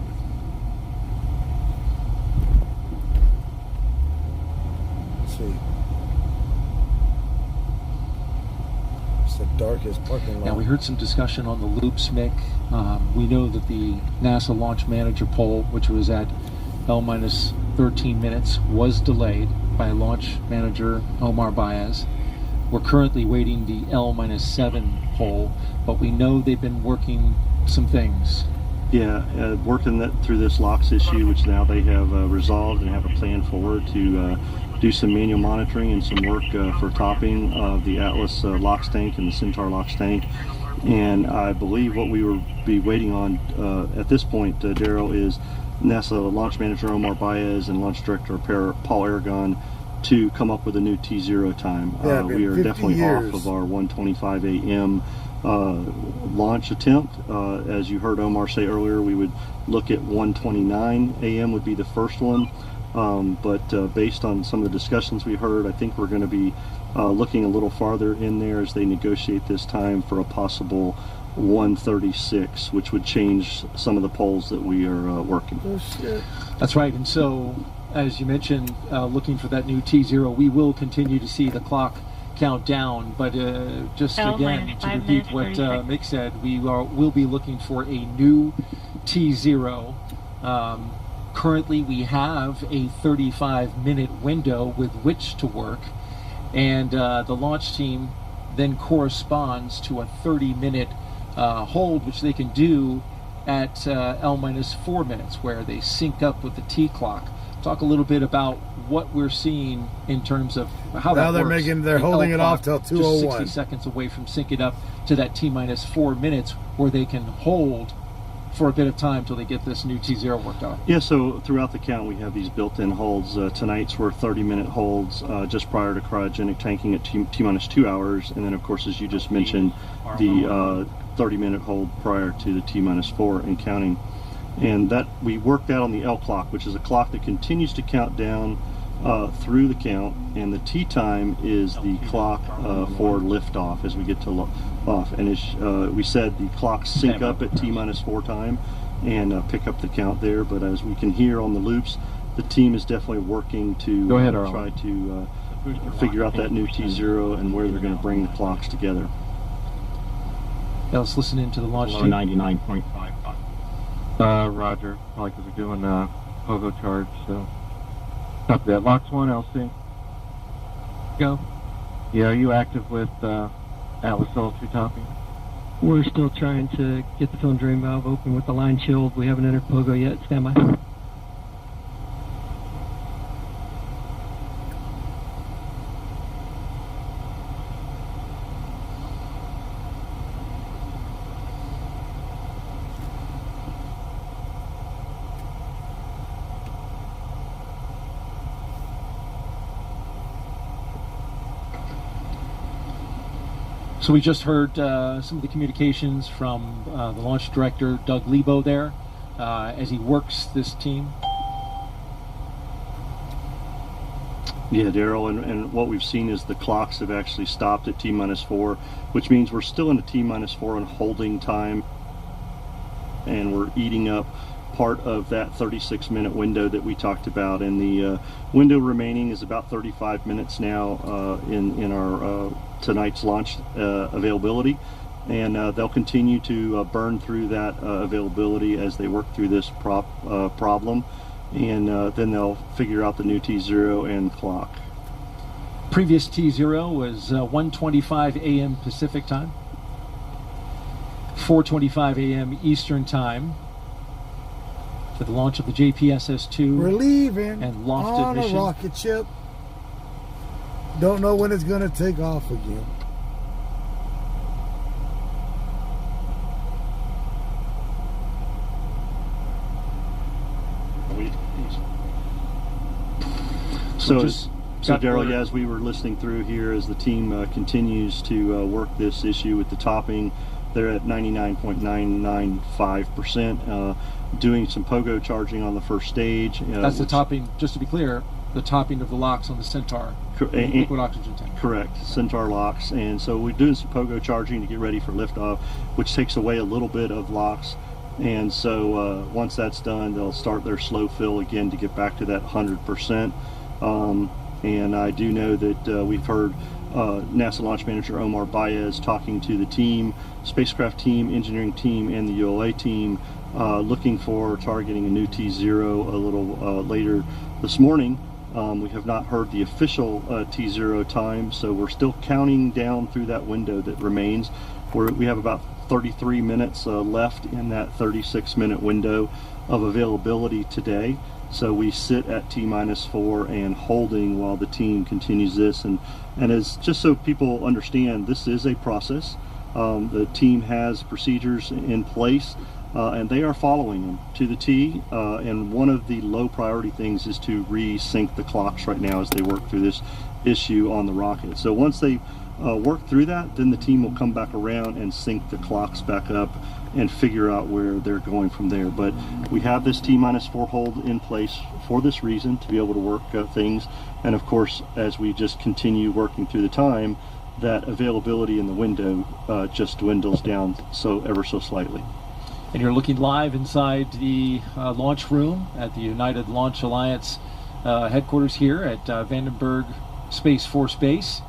See. It's the darkest parking lot. Now, we heard some discussion on the loops, Mick. We know that the NASA launch manager poll, which was at L-13 minutes, was delayed by launch manager Omar Baez. We're currently waiting the L-7 poll, but we know they've been working some things. Yeah, working through this LOX issue, which now they have resolved and have a plan forward to do some manual monitoring and some work for topping of the Atlas LOX tank and the Centaur LOX tank. And I believe what we will be waiting on at this point, Daryl, is NASA launch manager Omar Baez and launch director Paul Aragon to come up with a new T0 time. We are definitely off of our 1:25 a.m. Launch attempt. As you heard Omar say earlier, we would look at 1:29 a.m. would be the first one. But based on some of the discussions we heard, I think we're going to be looking a little farther in there as they negotiate this time for a possible 1:36, which would change some of the polls that we are working. Oh, shit. That's right. And so, as you mentioned, looking for that new T0, we will continue to see the clock count down. But just again, to repeat what Mick said, will be looking for a new T0. Currently, we have a 35-minute window with which to work, and the launch team then corresponds to a 30-minute hold, which they can do at L-4 minutes, where they sync up with the T clock. Talk a little bit about what we're seeing in terms of how that works. They're holding it off till 2:01. Just 60 seconds away from syncing up to that T-4 minutes, where they can hold for a bit of time till they get this new T0 worked out. Yeah, so throughout the count we have these built-in holds. Tonight's were 30-minute holds just prior to cryogenic tanking at T-2 hours, and then of course, as you just mentioned, the 30-minute hold prior to the T-4 and counting. And that we worked out on the L clock, which is a clock that continues to count down through the count, and the T time is the clock for liftoff as we get to off. And as we said, the clocks sync up at T-4 time and pick up the count there. But as we can hear on the loops, the team is definitely working to try to figure out that new T0 and where they're going to bring the clocks together. Yeah, let's listen into the launch team. 99.55. Roger. Probably because we're doing pogo charge, so copy that. LOX 1, LC. Go. Yeah, are you active with Atlas L2 topping? We're still trying to get the film drain valve open with the line chilled. We haven't entered pogo yet. Stand by. So we just heard some of the communications from the launch director, Doug Lebo, there, as he works this team. Yeah, Daryl, and what we've seen is the clocks have actually stopped at T-4, which means we're still in a T-4 and holding time, and we're eating up part of that 36-minute window that we talked about, and the window remaining is about 35 minutes now in our tonight's launch availability, and they'll continue to burn through that availability as they work through this problem. and then they'll figure out the new T0 and clock. Previous T0 was 1:25 a.m. Pacific time, 4:25 a.m. Eastern time for the launch of the JPSS-2. We're leaving and loft on mission. a rocket ship. Don't know when it's going to take off again. So Daryl, yeah, as we were listening through here, as the team continues to work this issue with the topping, they're at 99.995%, doing some pogo charging on the first stage. That's the topping, just to be clear, the topping of the locks on the Centaur liquid oxygen tank. Correct, Centaur locks. And so we're doing some pogo charging to get ready for liftoff, which takes away a little bit of locks. And so once that's done, they'll start their slow fill again to get back to that 100%. And I do know that we've heard NASA launch manager Omar Baez talking to the team, spacecraft team, engineering team, and the ULA team, looking for targeting a new T0 a little later this morning. We have not heard the official T0 time, so we're still counting down through that window that remains. We have about 33 minutes left in that 36-minute window of availability today. So we sit at T-4 and holding while the team continues this. And as just so people understand, this is a process. The team has procedures in place, and they are following them to the T. And one of the low priority things is to re-sync the clocks right now as they work through this issue on the rocket. So once they work through that, then the team will come back around and sync the clocks back up and figure out where they're going from there. But we have this T-4 hold in place for this reason, to be able to work things. And of course, as we just continue working through the time, that availability in the window just dwindles down ever so slightly. And you're looking live inside the launch room at the United Launch Alliance headquarters here at Vandenberg Space Force Base,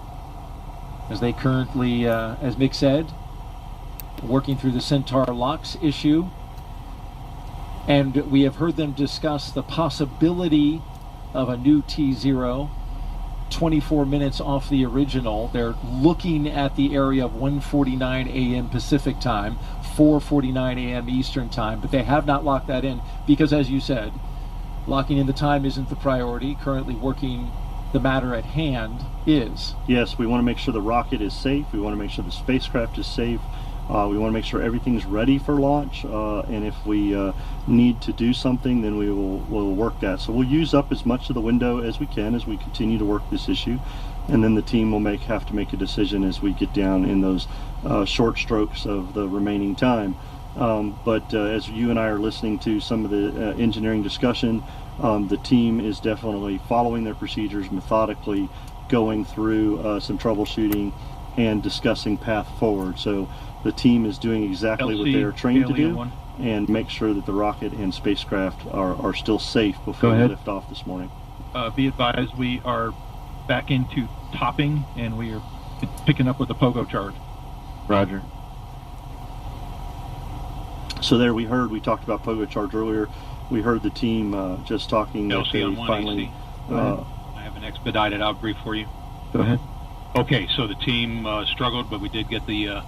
as they currently, as Mick said, working through the Centaur locks issue. And we have heard them discuss the possibility of a new T0 24 minutes off the original. They're looking at the area of 1:49 a.m. Pacific time, 4:49 a.m. Eastern time, but they have not locked that in because, as you said, locking in the time isn't the priority. Currently working the matter at hand is. Yes, we want to make sure the rocket is safe. We want to make sure the spacecraft is safe. We want to make sure everything's ready for launch, and if we need to do something, then we'll work that. So we'll use up as much of the window as we can as we continue to work this issue, and then the team will have to make a decision as we get down in those short strokes of the remaining time. But as you and I are listening to some of the engineering discussion, the team is definitely following their procedures methodically, going through some troubleshooting and discussing path forward. So the team is doing exactly what they are trained to do and make sure that the rocket and spacecraft are still safe before we lift off this morning. Be advised, we are back into topping and we are picking up with the pogo charge. Roger. So there we talked about pogo charge earlier. We heard the team just talking that they finally... I have an expedited outbrief for you. Go ahead. Okay, so the team struggled, but we did get the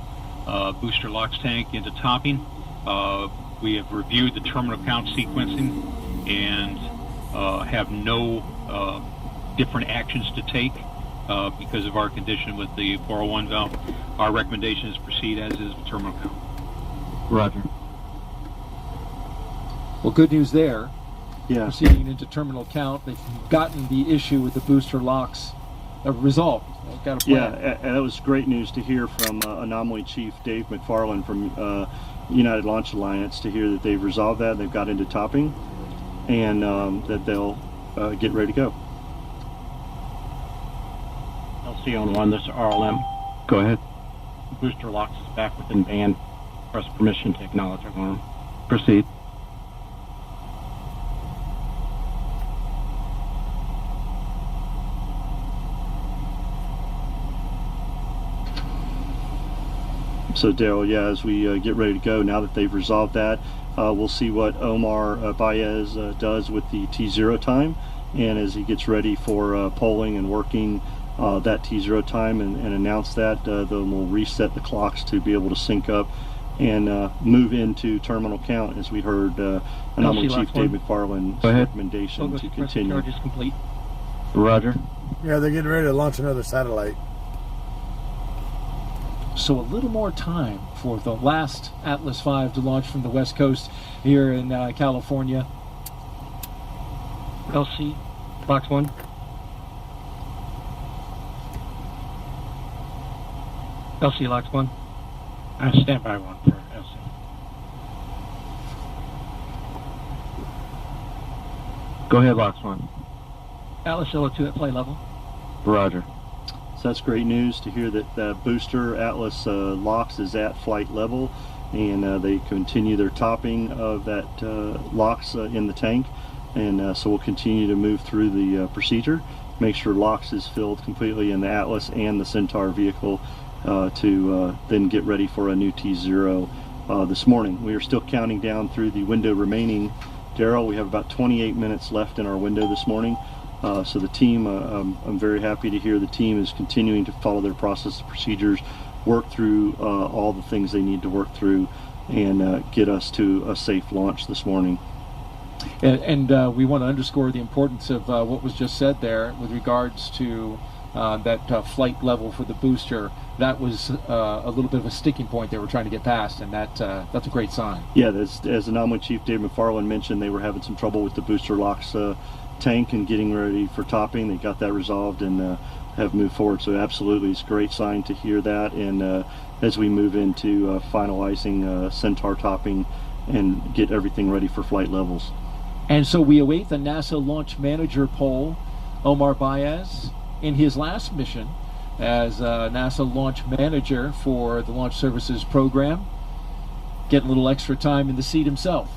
booster LOX tank into topping. We have reviewed the terminal count sequencing and have no different actions to take because of our condition with the 401 valve. Our recommendation is proceed as is with terminal count. Roger. Well, good news there. Yeah. Proceeding into terminal count, they've gotten the issue with the booster LOX resolved. They've got a plan. Yeah, and that was great news to hear from Anomaly Chief Dave McFarland from United Launch Alliance, to hear that they've resolved that, they've got into topping, and that they'll get ready to go. LC on 1, this is RLM. Go ahead. Booster LOX is back within band. Press permission to acknowledge alarm. Proceed. So So Daryl, yeah, as we get ready to go, now that they've resolved that, we'll see what Omar Baez does with the T0 time, and as he gets ready for polling and working that T0 time and announce that, then we'll reset the clocks to be able to sync up and move into terminal count, as we heard Anomaly Chief Dave McFarland's recommendation to continue. Charge is complete. Roger. Yeah, they're getting ready to launch another satellite. So a little more time for the last Atlas V to launch from the West Coast here in California. LC, box 1. LC, LOX 1. Stand by 1 for LC. Go ahead, Box 1. Atlas LO2 at flight level. Roger. So that's great news to hear that booster Atlas LOX is at flight level, and they continue their topping of that LOX in the tank, and so we'll continue to move through the procedure, make sure LOX is filled completely in the Atlas and the Centaur vehicle to then get ready for a new T0 this morning. We are still counting down through the window remaining. Daryl, we have about 28 minutes left in our window this morning. So the team, I'm very happy to hear the team is continuing to follow their process and procedures, work through all the things they need to work through, and get us to a safe launch this morning. And we want to underscore the importance of what was just said there with regards to that flight level for the booster. That was a little bit of a sticking point they were trying to get past, and that's a great sign. Yeah, as Anomaly Chief Dave McFarland mentioned, they were having some trouble with the booster LOX tank and getting ready for topping. They got that resolved and have moved forward. So absolutely, it's a great sign to hear that. And as we move into finalizing Centaur topping and get everything ready for flight levels. And so we await the NASA launch manager poll. Omar Baez, in his last mission as NASA launch manager for the Launch Services Program, getting a little extra time in the seat himself.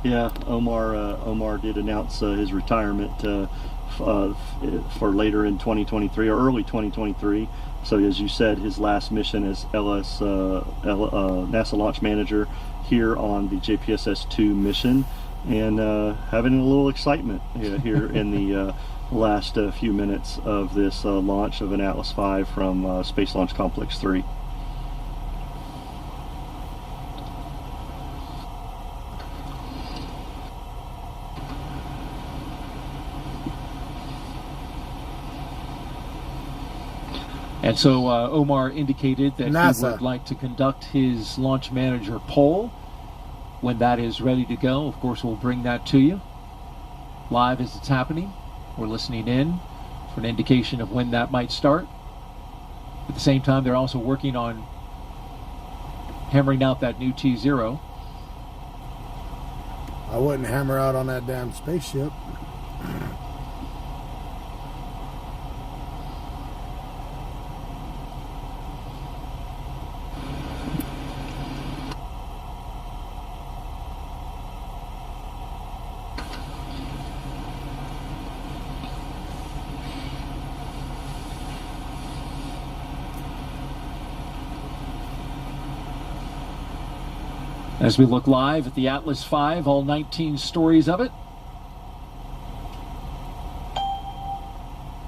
Yeah, Omar did announce his retirement for later in 2023 or early 2023. So as you said, his last mission as NASA launch manager here on the JPSS-2 mission, and having a little excitement here in the last few minutes of this launch of an Atlas V from Space Launch Complex 3. And so Omar indicated that NASA. he would like to conduct his launch manager poll. When that is ready to go, of course, we'll bring that to you live as it's happening. We're listening in for an indication of when that might start. At the same time, they're also working on hammering out that new T0. I wouldn't hammer out on that damn spaceship. As we look live at the Atlas V, all 19 stories of it,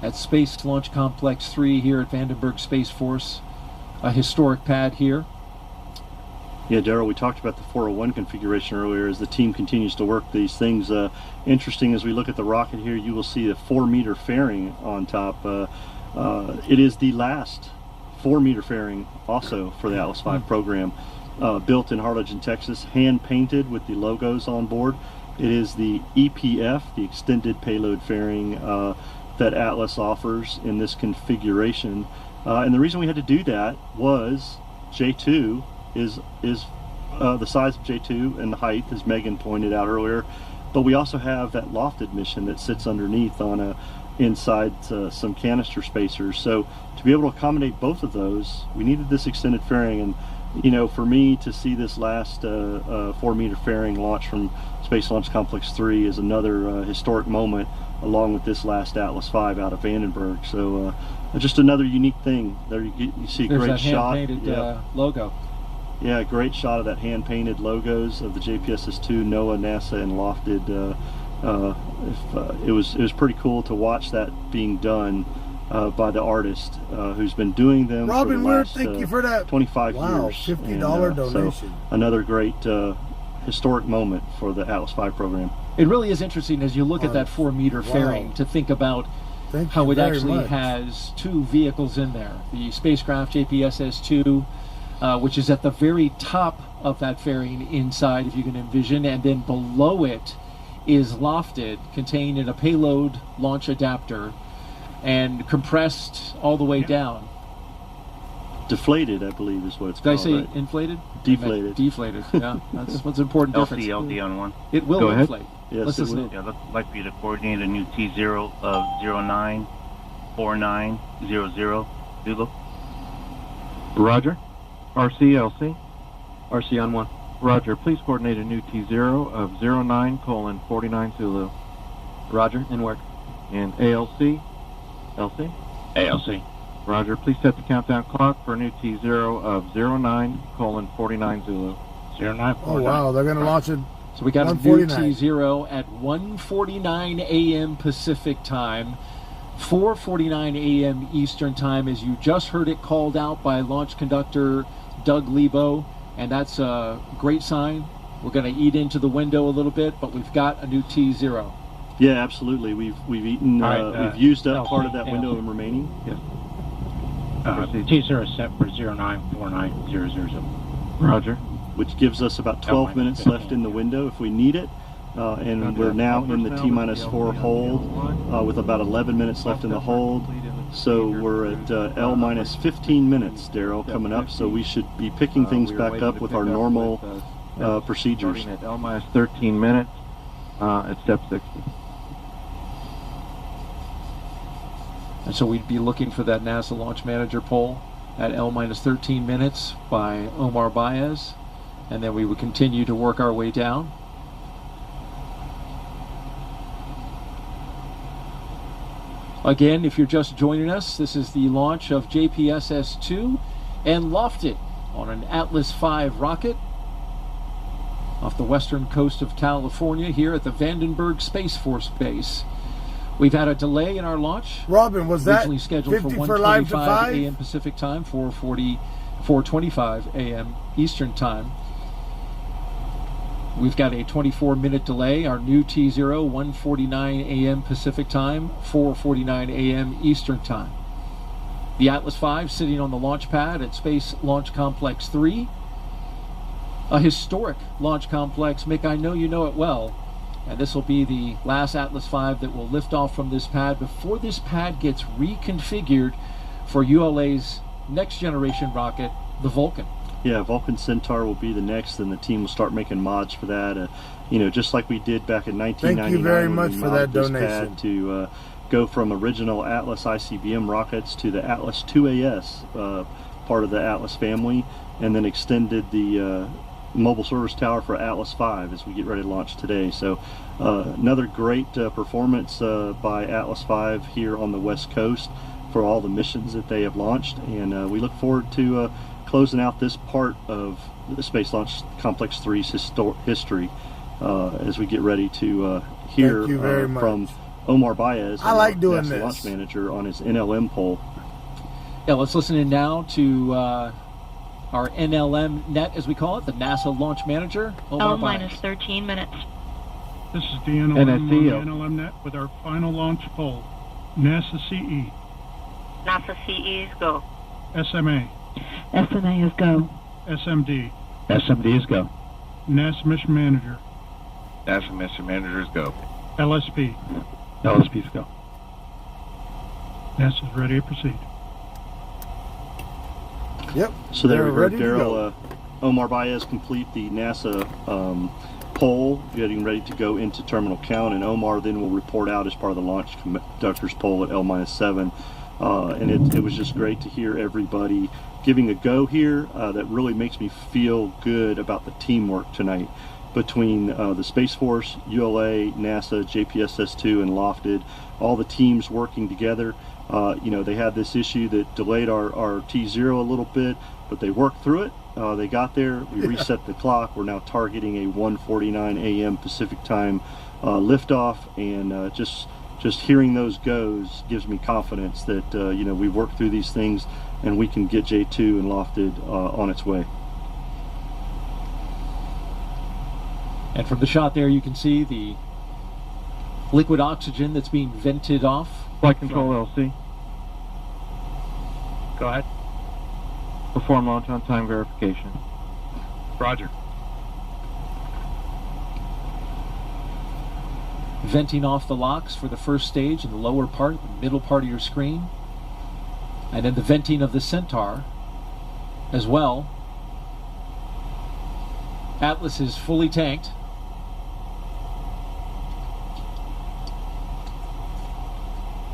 at Space Launch Complex 3 here at Vandenberg Space Force, a historic pad here. Yeah, Daryl, we talked about the 401 configuration earlier as the team continues to work these things. Interesting, as we look at the rocket here, you will see a 4-meter fairing on top. It is the last 4-meter fairing also for the Atlas V program. Built in Harlingen, Texas, hand-painted with the logos on board. It is the EPF, the extended payload fairing that Atlas offers in this configuration. And the reason we had to do that was J2 is the size of J2 and the height, as Megan pointed out earlier. But we also have that lofted mission that sits underneath on inside some canister spacers. So to be able to accommodate both of those, we needed this extended fairing. And you know, for me to see this last 4-meter fairing launch from Space Launch Complex 3 is another historic moment, along with this last Atlas V out of Vandenberg. So just another unique thing. There you see a There's great that shot. hand-painted logo. Yeah, great shot of that hand-painted logos of the JPSS-2, NOAA, NASA, and lofted. It was pretty cool to watch that being done by the artist who's been doing them Robin, for the last thank you for that 25 wow, years. $50 donation. So another great historic moment for the Atlas V program. It really is interesting as you look at that 4-meter fairing to think about how it actually has 2 vehicles in there. The spacecraft JPSS-2, which is at the very top of that fairing inside, if you can envision, and then below it is lofted, contained in a payload launch adapter, and compressed all the way down. Deflated, I believe, is what it's called. Did I say inflated? Deflated. Deflated, yeah. That's what's an important difference. LCLD on 1. It will inflate. Yes, Let's listen in. Yeah, I'd like for you to coordinate a new T0 of 094900 Zulu. Roger. RCLC. RC on 1. Roger. Please coordinate a new T0 of 09:49 Zulu. Roger. In work. And ALC. LC. ALC. Roger. Please set the countdown clock for a new T0 of 09:49 Zulu. 0949. Oh wow, they're gonna launch it. So we got a new T0 at 1:49 a.m. Pacific time, 4:49 a.m. Eastern time, as you just heard it called out by launch conductor Doug Lebo, and that's a great sign. We're going to eat into the window a little bit, but we've got a new T0. Yeah, absolutely. We've eaten. We've used up part of that window remaining. Yes. T0 is set for 094900. Roger. Which gives us about 12 minutes left in the window if we need it. And we're now in the T-4 hold with about 11 minutes left in the hold. So we're at L-15 minutes, Daryl, coming up. So we should be picking things back up with our normal procedures. At L-13 minutes at step 60. And so we'd be looking for that NASA Launch Manager poll at L-13 minutes by Omar Baez. And then we would continue to work our way down. Again, if you're just joining us, this is the launch of JPSS-2 and lofted on an Atlas V rocket off the western coast of California here at the Vandenberg Space Force Base. We've had a delay in our launch. Robin, was that originally scheduled for 1:25 a.m. Pacific time, 4:25 a.m. Eastern time. We've got a 24-minute delay. Our new T0, 1:49 a.m. Pacific time, 4:49 a.m. Eastern time. The Atlas V sitting on the launch pad at Space Launch Complex 3. A historic launch complex. Mick, I know you know it well. And this will be the last Atlas V that will lift off from this pad before this pad gets reconfigured for ULA's next generation rocket, the Vulcan. Yeah, Vulcan Centaur will be the next, and the team will start making mods for that. Just like we did back in 1999. Thank you very much for that donation. To go from original Atlas ICBM rockets to the Atlas IIAS, part of the Atlas family, and then extended the mobile service tower for Atlas V as we get ready to launch today. So another great performance by Atlas V here on the West Coast for all the missions that they have launched, and we look forward to closing out this part of the Space Launch Complex 3's history as we get ready to hear from Omar Baez, I like doing NASA this. launch manager, on his NLM poll. Yeah, let's listen in now to our NLM net, as we call it, the NASA Launch Manager. L-13 minutes. This is the NLM on the NLM net with our final launch poll. NASA CE. NASA CE is go. SMA. SMA is go. SMD. SMD is go. NASA Mission Manager. NASA Mission Manager is go. LSP. LSP is go. NASA's ready to proceed. Yep. So there we go, Daryl. Omar Baez complete the NASA poll, getting ready to go into terminal count, and Omar then will report out as part of the launch conductor's poll at L-7. And it was just great to hear everybody giving a go here. That really makes me feel good about the teamwork tonight between the Space Force, ULA, NASA, JPSS-2, and Lofted, all the teams working together. They had this issue that delayed our T0 a little bit, but they worked through it. they got there. We reset the clock. We're now targeting a 1:49 a.m. Pacific time liftoff, and just hearing those goes gives me confidence that we've worked through these things and we can get J2 and lofted on its way. And from the shot there, you can see the liquid oxygen that's being vented off. Flight control LC. Go ahead. Perform launch on time verification. Roger. Venting off the locks for the first stage in the lower part, the middle part of your screen. And then the venting of the Centaur as well. Atlas is fully tanked.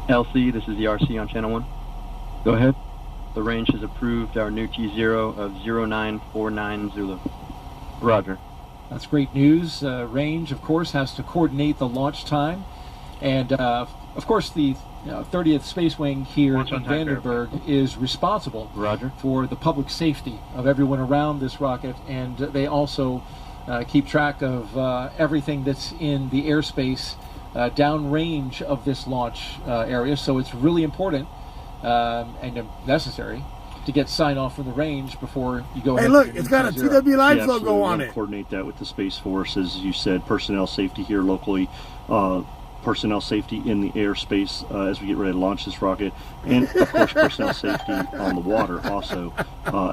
LC, this is the RC on channel 1. Go ahead. The range has approved our new T0 of 0949 Zulu. Roger. That's great news. Range, of course, has to coordinate the launch time. And, of course, the 30th Space Wing here in Vandenberg is responsible for the public safety of everyone around this rocket. And they also keep track of everything that's in the airspace downrange of this launch area. So it's really important and necessary to get sign off from the range before you go ahead. Hey, look, it's got a TW Live logo on it. Coordinate that with the Space Force, as you said, personnel safety here locally, personnel safety in the airspace as we get ready to launch this rocket, and of course personnel safety on the water also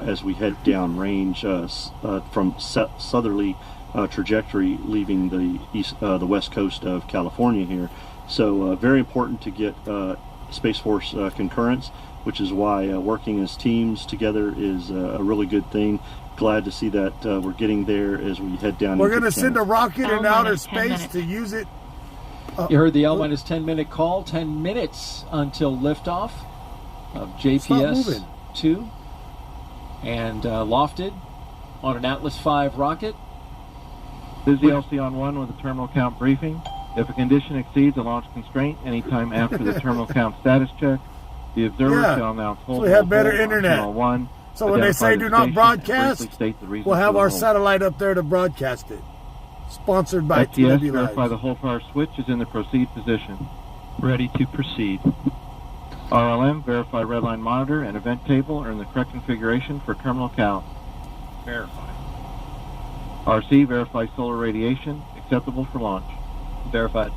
as we head down range from southerly trajectory, leaving the west coast of California here. So very important to get Space Force concurrence, which is why working as teams together is a really good thing. Glad to see that we're getting there as we head down. We're going to send a rocket in outer space to use it. You heard the L-minus 10 minute call. 10 minutes until liftoff of JPS-2 and lofted on an Atlas V rocket. This is the LC on 1 with a terminal count briefing. If a condition exceeds a launch constraint anytime after the terminal count status check, the observer shall announce hold. So we have better internet. One, so when they say do not broadcast, we'll have our satellite up there to broadcast it. Sponsored by TW Live. Verify the whole power switch is in the proceed position. Ready to proceed. RLM, verify redline monitor and event table are in the correct configuration for terminal count. Verify. RC, verify solar radiation acceptable for launch. Verified.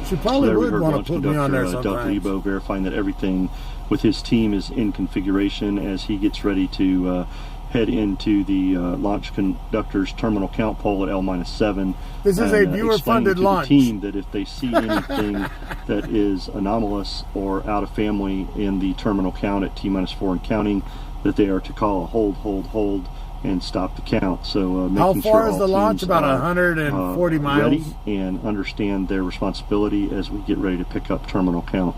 She probably would want to put me on there sometimes. Delta Evo verifying that everything with his team is in configuration as he gets ready to head into the launch conductor's terminal count pole at L-7. This is a viewer-funded launch. The team that if they see anything that is anomalous or out of family in the terminal count at T-4 and counting, that they are to call a hold, and stop the count. So making how far sure is the launch? About 140 miles. Ready and understand their responsibility as we get ready to pick up terminal count.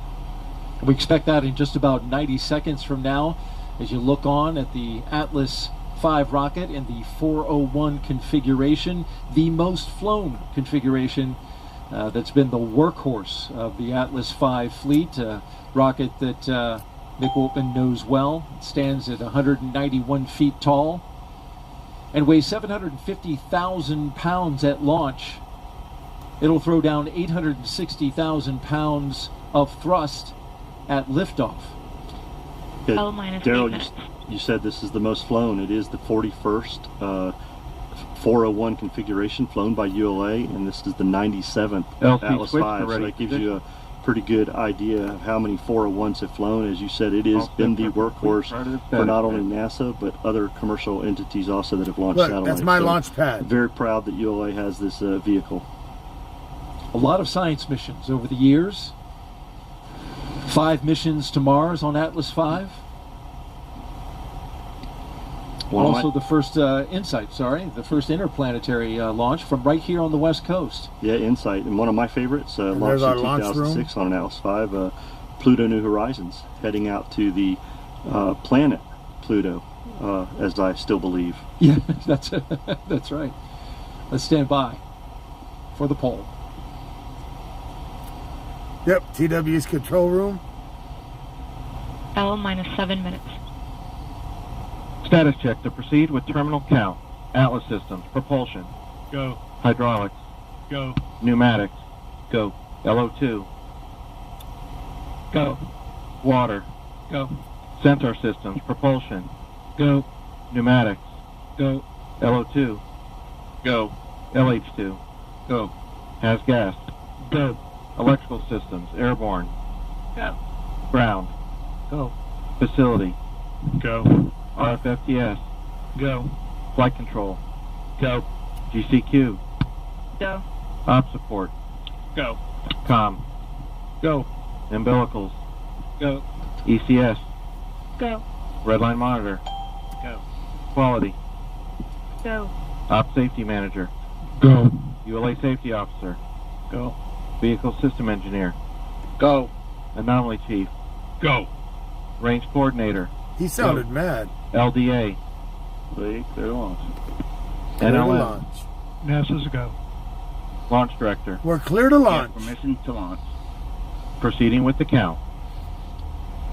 We expect that in just about 90 seconds from now as you look on at the Atlas V rocket in the 401 configuration, the most flown configuration that's been the workhorse of the Atlas V fleet, a rocket that Nick Wolpman knows well. It stands at 191 feet tall and weighs 750,000 pounds at launch. It'll throw down 860,000 pounds of thrust at liftoff. Daryl, you said this is the most flown. It is the 41st 401 configuration flown by ULA, and this is the 97th Atlas V. So that gives you a pretty good idea of how many 401s have flown. As you said, it has been the workhorse for not only NASA but other commercial entities also that have launched satellites. That's my launch pad. Very proud that ULA has this vehicle. A lot of science missions over the years. 5 missions to Mars on Atlas V. Also the first the first interplanetary launch from right here on the West Coast. Yeah, InSight. And one of my favorites, launched in 2006 on an Atlas V, Pluto New Horizons, heading out to the planet Pluto, as I still believe. Yeah, that's right. Let's stand by for the poll. Yep, TW's control room. L minus 7 minutes. Status check to proceed with terminal count. Atlas systems, propulsion. Go. Hydraulics. Go. Pneumatics. Go. LO2. Go. Water. Go. Sensor systems, propulsion. Go. Pneumatics. Go. LO2. Go. LH2. Go. Has gas. Go. Electrical systems, airborne. Go. Ground. Go. Facility. Go. RFFTS. Go. Flight control. Go. GCQ. Go. Op support. Go. Com. Go. Umbilicals. Go. ECS. Go. Redline monitor. Go. Quality. Go. Op safety manager. Go. ULA safety officer. Go. Vehicle system engineer. Go. Anomaly chief. Go. Range coordinator. He sounded mad. LDA. Clear to launch. Clear to NLM. launch. NASA's a go. Launch director. We're clear to launch. Permission to launch. Proceeding with the count.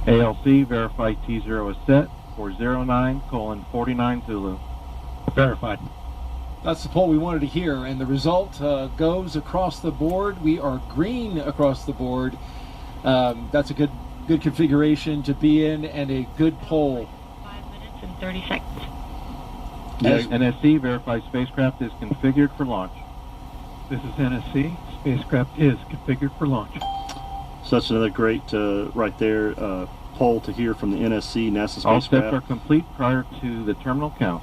ALC verify T0 is set for 09:49 Zulu. Verified. That's the poll we wanted to hear, and the result goes across the board. We are green across the board. That's a good configuration to be in, and a good poll. 5 minutes and 30 seconds. NSC verifies spacecraft is configured for launch. This is NSC. Spacecraft is configured for launch. So that's another great, right there, poll to hear from the NSC, NASA All steps are spacecraft, complete prior to the terminal count.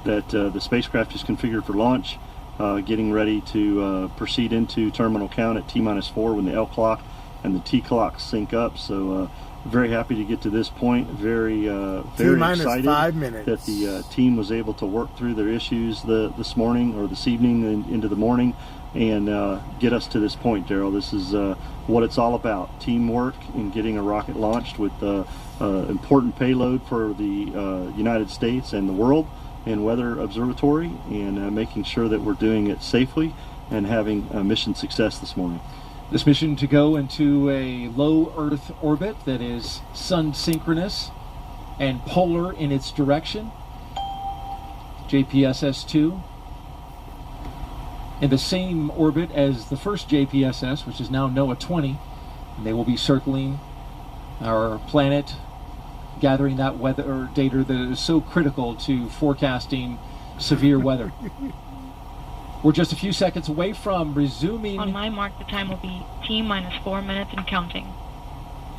that the spacecraft is configured for launch, getting ready to proceed into terminal count at T-4 when the L clock and the T clock sync up. So very happy to get to this point. Very excited 5 minutes. that the team was able to work through their issues this morning or this evening and into the morning and get us to this point, Daryl. This is what it's all about: teamwork and getting a rocket launched with important payload for the United States and the world and Weather Observatory, and making sure that we're doing it safely and having mission success this morning. This mission to go into a low Earth orbit that is sun synchronous and polar in its direction. JPSS-2 in the same orbit as the first JPSS, which is now NOAA 20, and they will be circling our planet, gathering that weather data that is so critical to forecasting severe weather. We're just a few seconds away from resuming. On my mark, the time will be T-4 minutes and counting.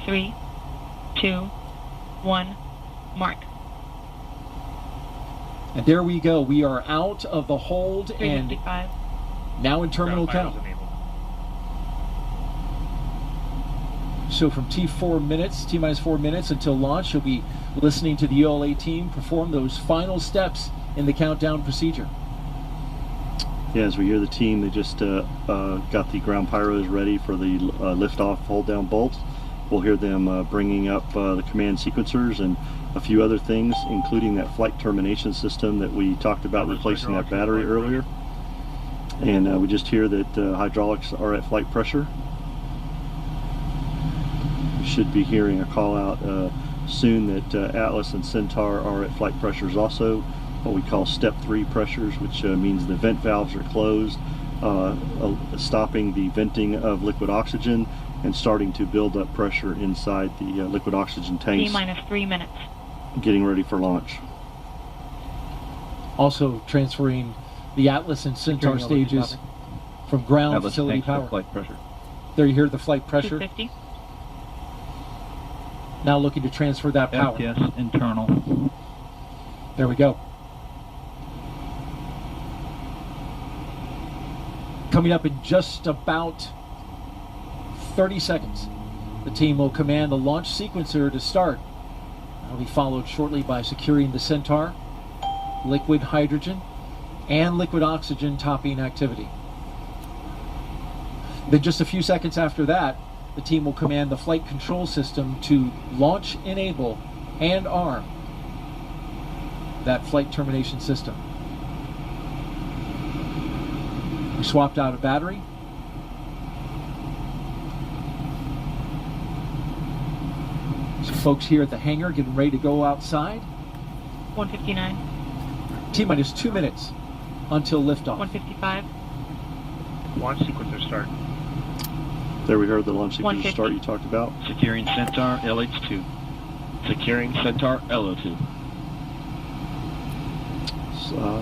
3, 2, 1, mark. And there we go. We are out of the hold and 3:55. now in terminal count. So from T-4 minutes until launch, you'll be listening to the ULA team perform those final steps in the countdown procedure. Yeah, as we hear the team, they just got the ground pyros ready for the liftoff hold down bolts. We'll hear them bringing up the command sequencers and a few other things, including that flight termination system that we talked about, replacing that battery earlier. And we just hear that hydraulics are at flight pressure. We should be hearing a call out soon that Atlas and Centaur are at flight pressures also, what we call step 3 pressures, which means the vent valves are closed, stopping the venting of liquid oxygen and starting to build up pressure inside the liquid oxygen tanks. T-3 minutes. Getting ready for launch. Also transferring the Atlas and Centaur stages from ground Atlas facility tanks for power. flight pressure. There you hear the flight pressure. 250. Now looking to transfer that power. FPS internal. There we go. Coming up in just about 30 seconds, the team will command the launch sequencer to start. That'll be followed shortly by securing the Centaur, liquid hydrogen, and liquid oxygen topping activity. Then just a few seconds after that, the team will command the flight control system to launch, enable, and arm that flight termination system. We swapped out a battery. So folks here at the hangar getting ready to go outside. 159. T-minus 2 minutes until liftoff. 155. Launch sequencer start. There we heard the launch sequence start you talked about. Securing Centaur LH2. Securing Centaur LO2.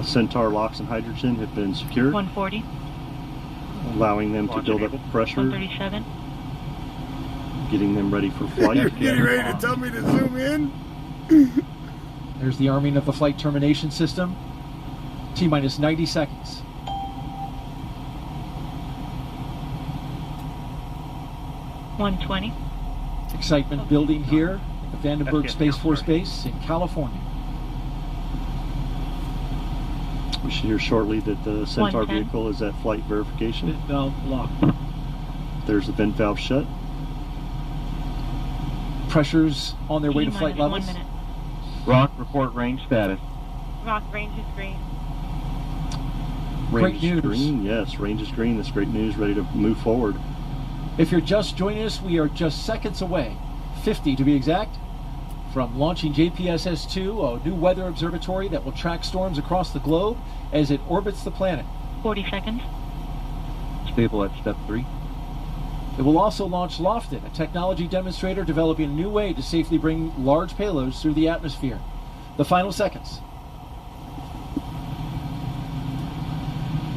Centaur locks and hydrogen have been secured, 140. allowing them to build up pressure, 137. getting them ready for flight. You're getting ready to tell me to zoom in? There's the arming of the flight termination system. T-minus 90 seconds. $120. Excitement building here at the Vandenberg Space Force Base in California. We should hear shortly that the Centaur 110. vehicle is at flight verification. Vent valve locked. There's the vent valve shut. Pressures on their way to flight T-minus 1 levels. minute. Rock, report range status. Rock, range is green. Great Range news. is green. Yes, range is green. That's great news. Ready to move forward. If you're just joining us, we are just seconds away, 50 to be exact, from launching JPSS-2, a new weather observatory that will track storms across the globe as it orbits the planet. 40 seconds. Stable at step 3. It will also launch Lofted, a technology demonstrator developing a new way to safely bring large payloads through the atmosphere. The final seconds.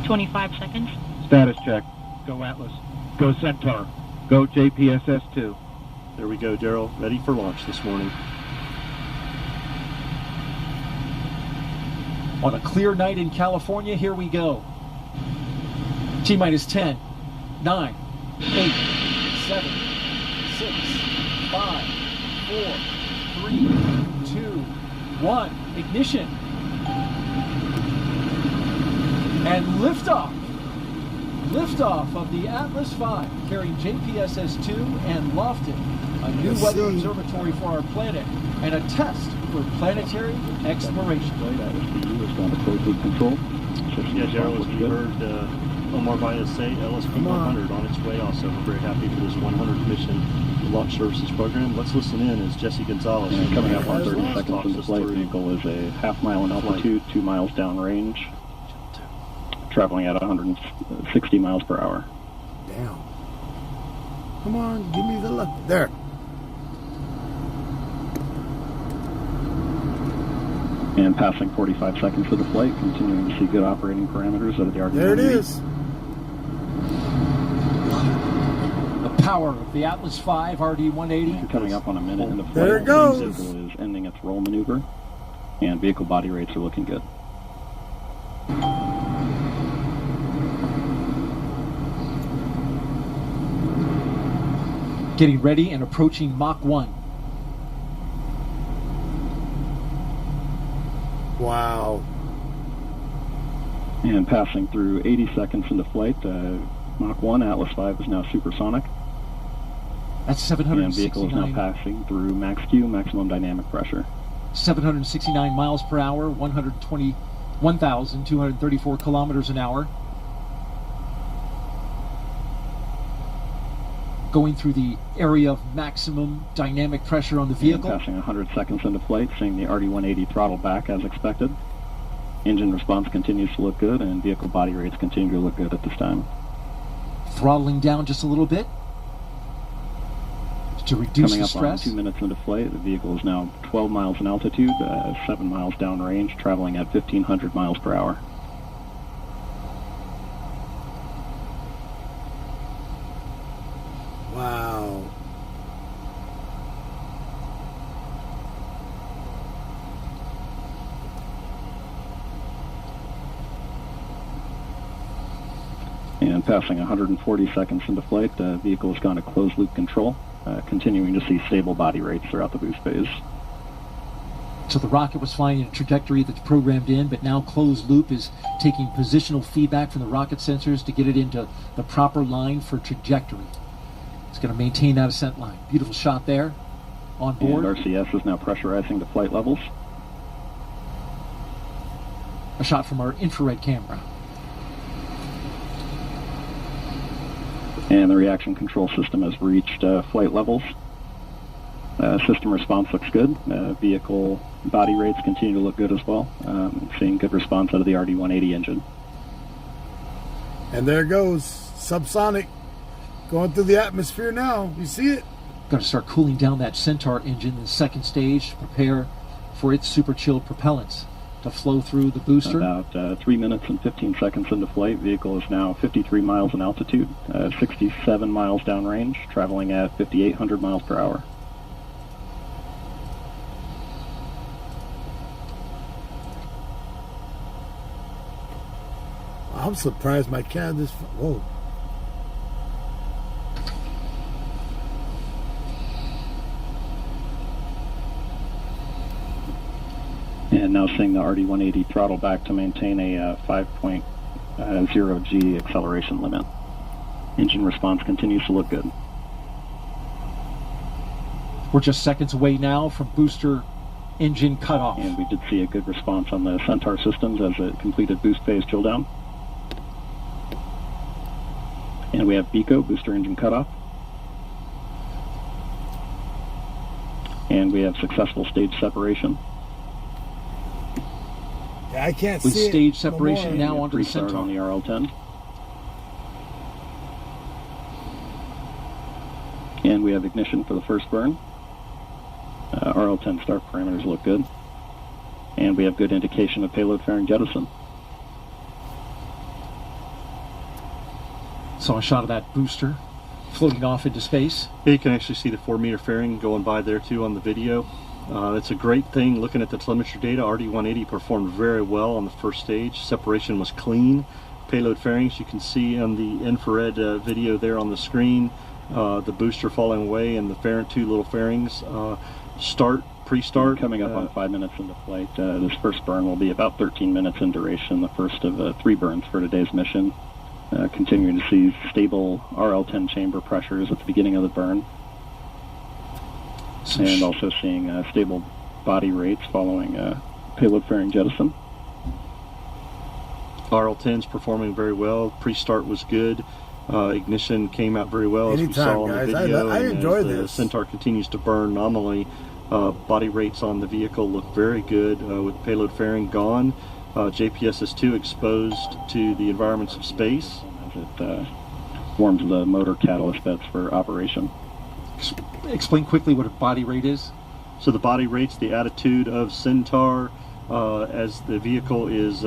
25 seconds. Status check. Go Atlas. Go Centaur. Go JPSS-2. There we go, Daryl. Ready for launch this morning. On a clear night in California, here we go. T-minus 10, 9, 8, 7, 6, 5, 4, 3, 2, 1. Ignition. And liftoff. Liftoff of the Atlas V, carrying JPSS-2 and Lofted, a new weather observatory for our planet, and a test for planetary exploration. Yeah, Daryl, as we heard Omar Baez say, LSP-100 on its way also. We're very happy for this 100th mission launch services program. Let's listen in as Jesse Gonzalez. Coming up on 30 seconds, the flight vehicle is a half mile in altitude, 2 miles downrange, traveling at 160 miles per hour. Damn. Come on, give me the left. There. And passing 45 seconds of the flight, continuing to see good operating parameters out of the RD-180. There it is. The power of the Atlas V RD-180. Coming up on a minute in the flight. There it goes. The vehicle is ending its roll maneuver, and vehicle body rates are looking good. Getting ready and approaching Mach 1. Wow. And passing through 80 seconds into flight, Mach 1, Atlas V is now supersonic. That's And 769. vehicle is now passing through max Q, maximum dynamic pressure. 769 miles per hour, 121,234 kilometers an hour. Going through the area of maximum dynamic pressure on the vehicle. And passing 100 seconds into flight, seeing the RD-180 throttle back as expected. Engine response continues to look good, and vehicle body rates continue to look good at this time. Throttling down just a little bit to reduce Coming the up stress. on 2 minutes into flight, the vehicle is now 12 miles in altitude, 7 miles downrange, traveling at 1,500 miles per hour. Wow. And passing 140 seconds into flight, the vehicle has gone to closed loop control, continuing to see stable body rates throughout the boost phase. So the rocket was flying in a trajectory that's programmed in, but now closed loop is taking positional feedback from the rocket sensors to get it into the proper line for trajectory. It's going to maintain that ascent line. Beautiful shot there on board. And RCS is now pressurizing to flight levels. A shot from our infrared camera. And the reaction control system has reached flight levels. System response looks good. Vehicle body rates continue to look good as well. Seeing good response out of the RD-180 engine. And there it goes, subsonic, going through the atmosphere now. You see it? Got to start cooling down that Centaur engine in the second stage to prepare for its super chilled propellants to flow through the booster. About 3 minutes and 15 seconds into flight, vehicle is now 53 miles in altitude, 67 miles downrange, traveling at 5,800 miles per hour. I'm surprised my cat is. Whoa. And now seeing the RD-180 throttle back to maintain a 5.0 G acceleration limit. Engine response continues to look good. We're just seconds away now from booster engine cutoff. And we did see a good response on the Centaur systems as it completed boost phase chill down. And we have BECO, booster engine cutoff. And we have successful stage separation. Yeah, I can't with see stage it separation no now onto the Centaur. On the RL-10. And we have ignition for the first burn. RL-10 start parameters look good. And we have good indication of payload fairing jettison. Saw a shot of that booster floating off into space. Yeah, you can actually see the 4-meter fairing going by there too on the video. That's a great thing. Looking at the telemetry data, RD-180 performed very well on the first stage. Separation was clean. Payload fairings, you can see on the infrared video there on the screen, the booster falling away and the two little fairings. Pre-start. Coming up on 5 minutes into flight. This first burn will be about 13 minutes in duration, the first of 3 burns for today's mission. Continuing to see stable RL-10 chamber pressures at the beginning of the burn. And also seeing stable body rates following payload fairing jettison. RL-10's performing very well. Pre-start was good. Ignition came out very well, as we saw on the video. I enjoy this. The Centaur continues to burn nominally. Body rates on the vehicle look very good with payload fairing gone. JPSS-2 exposed to the environments of space. As it warms the motor catalyst beds for operation. Explain quickly what a body rate is. So the body rate's the attitude of Centaur as the vehicle is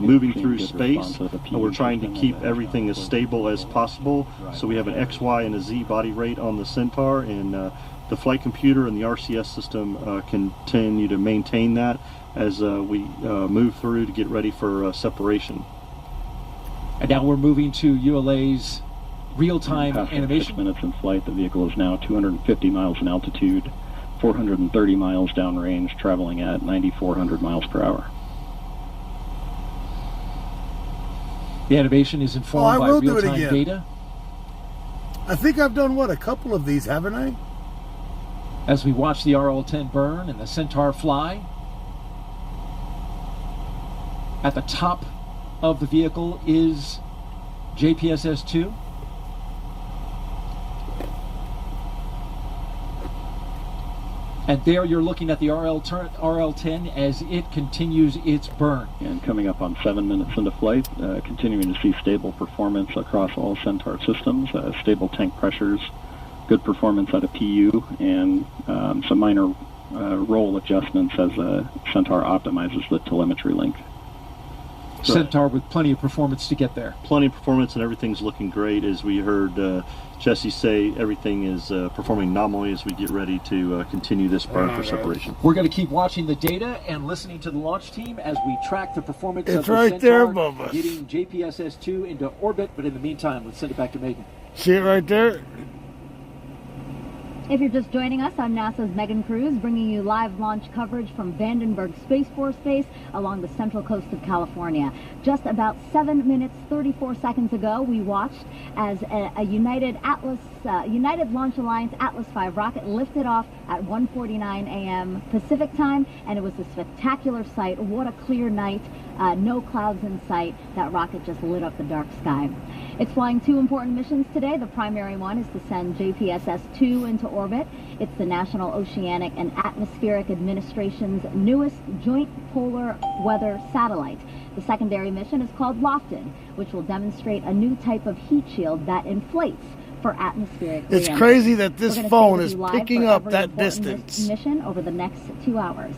moving through space. We're trying to keep everything as stable as possible. So we have an X, Y, and a Z body rate on the Centaur, and the flight computer and the RCS system continue to maintain that as we move through to get ready for separation. And now we're moving to ULA's real-time animation. 6 minutes in flight, the vehicle is now 250 miles in altitude, 430 miles downrange, traveling at 9,400 miles per hour. The animation is informed by real-time data. I think I've done, a couple of these, haven't I? As we watch the RL-10 burn and the Centaur fly. At the top of the vehicle is JPSS-2. And there you're looking at the RL-10 as it continues its burn. And coming up on 7 minutes into flight, continuing to see stable performance across all Centaur systems, stable tank pressures, good performance out of PU, and some minor roll adjustments as Centaur optimizes the telemetry link. Centaur with plenty of performance to get there. Plenty of performance, and everything's looking great. As we heard Jesse say, everything is performing nominally as we get ready to continue this burn for separation. We're going to keep watching the data and listening to the launch team as we track the performance of the Centaur. There above us. Getting JPSS-2 into orbit, but in the meantime, let's send it back to Megan. See it right there? If you're just joining us, I'm NASA's Megan Cruz, bringing you live launch coverage from Vandenberg Space Force Base along the central coast of California. Just about 7 minutes, 34 seconds ago, we watched as a United Atlas United Launch Alliance Atlas V rocket lifted off at 1:49 a.m. Pacific time, and it was a spectacular sight. What a clear night. No clouds in sight. That rocket just lit up the dark sky. It's flying two important missions today. The primary one is to send JPSS-2 into orbit. It's the National Oceanic and Atmospheric Administration's newest joint polar weather satellite. The secondary mission is called Lofted, which will demonstrate a new type of heat shield that inflates for atmospheric It's re-entry. crazy that this We're gonna phone stay with is you live picking for up every that important distance. mission over the next 2 hours.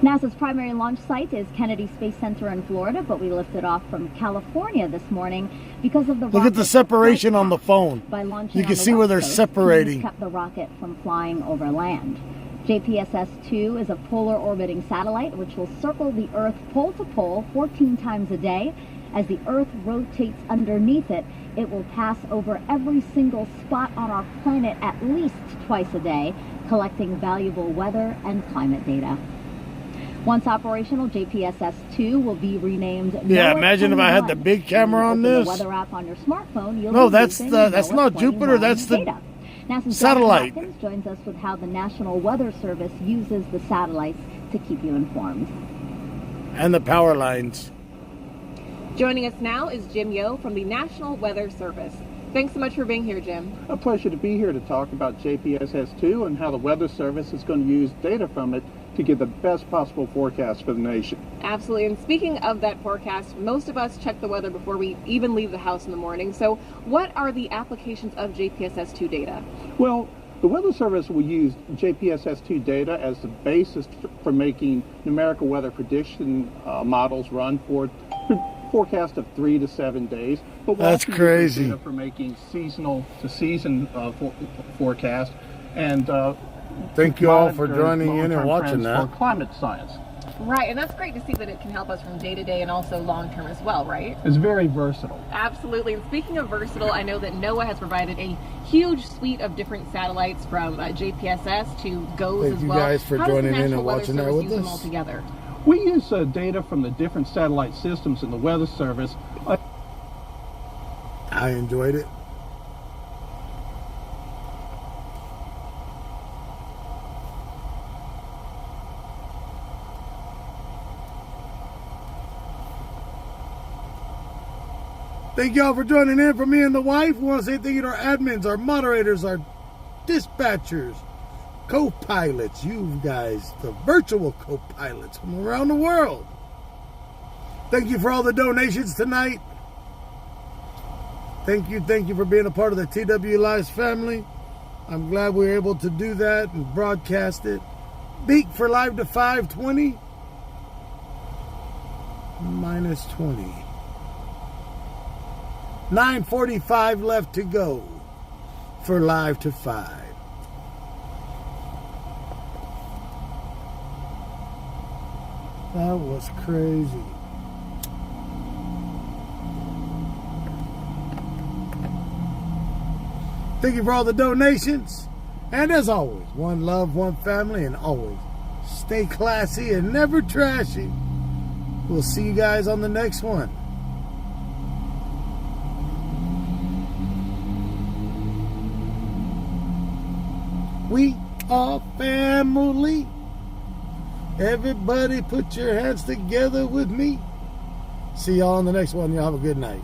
NASA's primary launch site is Kennedy Space Center in Florida, but we lifted off from California this morning because of the Look at the separation on the phone. by launching You can on the see where West they're Coast, separating. kept the rocket from flying over land. JPSS-2 is a polar orbiting satellite which will circle the Earth pole to pole 14 times a day. As the Earth rotates underneath it, it will pass over every single spot on our planet at least twice a day, collecting valuable weather and climate data. Once operational, JPSS-2 will be renamed. Yeah, NOAA imagine if I had the 21. big camera on When you this. open the weather app on your smartphone, you'll No, be that's using that's NOAA not Jupiter. 21 That's the data. NASA's satellite. John Hopkins joins us with how the National Weather Service uses the satellites to keep you informed. And the power lines. Joining us now is Jim Yo from the National Weather Service. Thanks so much for being here, Jim. A pleasure to be here to talk about JPSS-2 and how the Weather Service is going to use data from it to give the best possible forecast for the nation. Absolutely. And speaking of that forecast, most of us check the weather before we even leave the house in the morning. So what are the applications of JPSS-2 data? Well, the Weather Service will use JPSS-2 data as the basis for making numerical weather prediction models run for forecast of 3 to 7 days. But we'll That's also use crazy. data for making seasonal to season forecast and Thank you all for monitor joining in and long-term watching trends that. for climate science. Right, and that's great to see that it can help us from day to day and also long term as well, right? It's very versatile. Absolutely. And speaking of versatile, I know that NOAA has provided a huge suite of different satellites from JPSS to GOES Thank as you well. guys for How does the joining in National and Weather watching that Service with use them all us. together? We use data from the different satellite systems in the Weather Service. I enjoyed it. Thank y'all for joining in. For me and the wife, we want to say thank you to our admins, our moderators, our dispatchers, co-pilots, you guys, the virtual co-pilots from around the world. Thank you for all the donations tonight. Thank you for being a part of the TW Lives family. I'm glad we were able to do that and broadcast it. Beak for live to 520. Minus 20. 9:45 left to go for live to 5. That was crazy. Thank you for all the donations. And as always, one love, one family, and always stay classy and never trashy. We'll see you guys on the next one. We are family. Everybody put your hands together with me. See y'all on the next one. Y'all have a good night.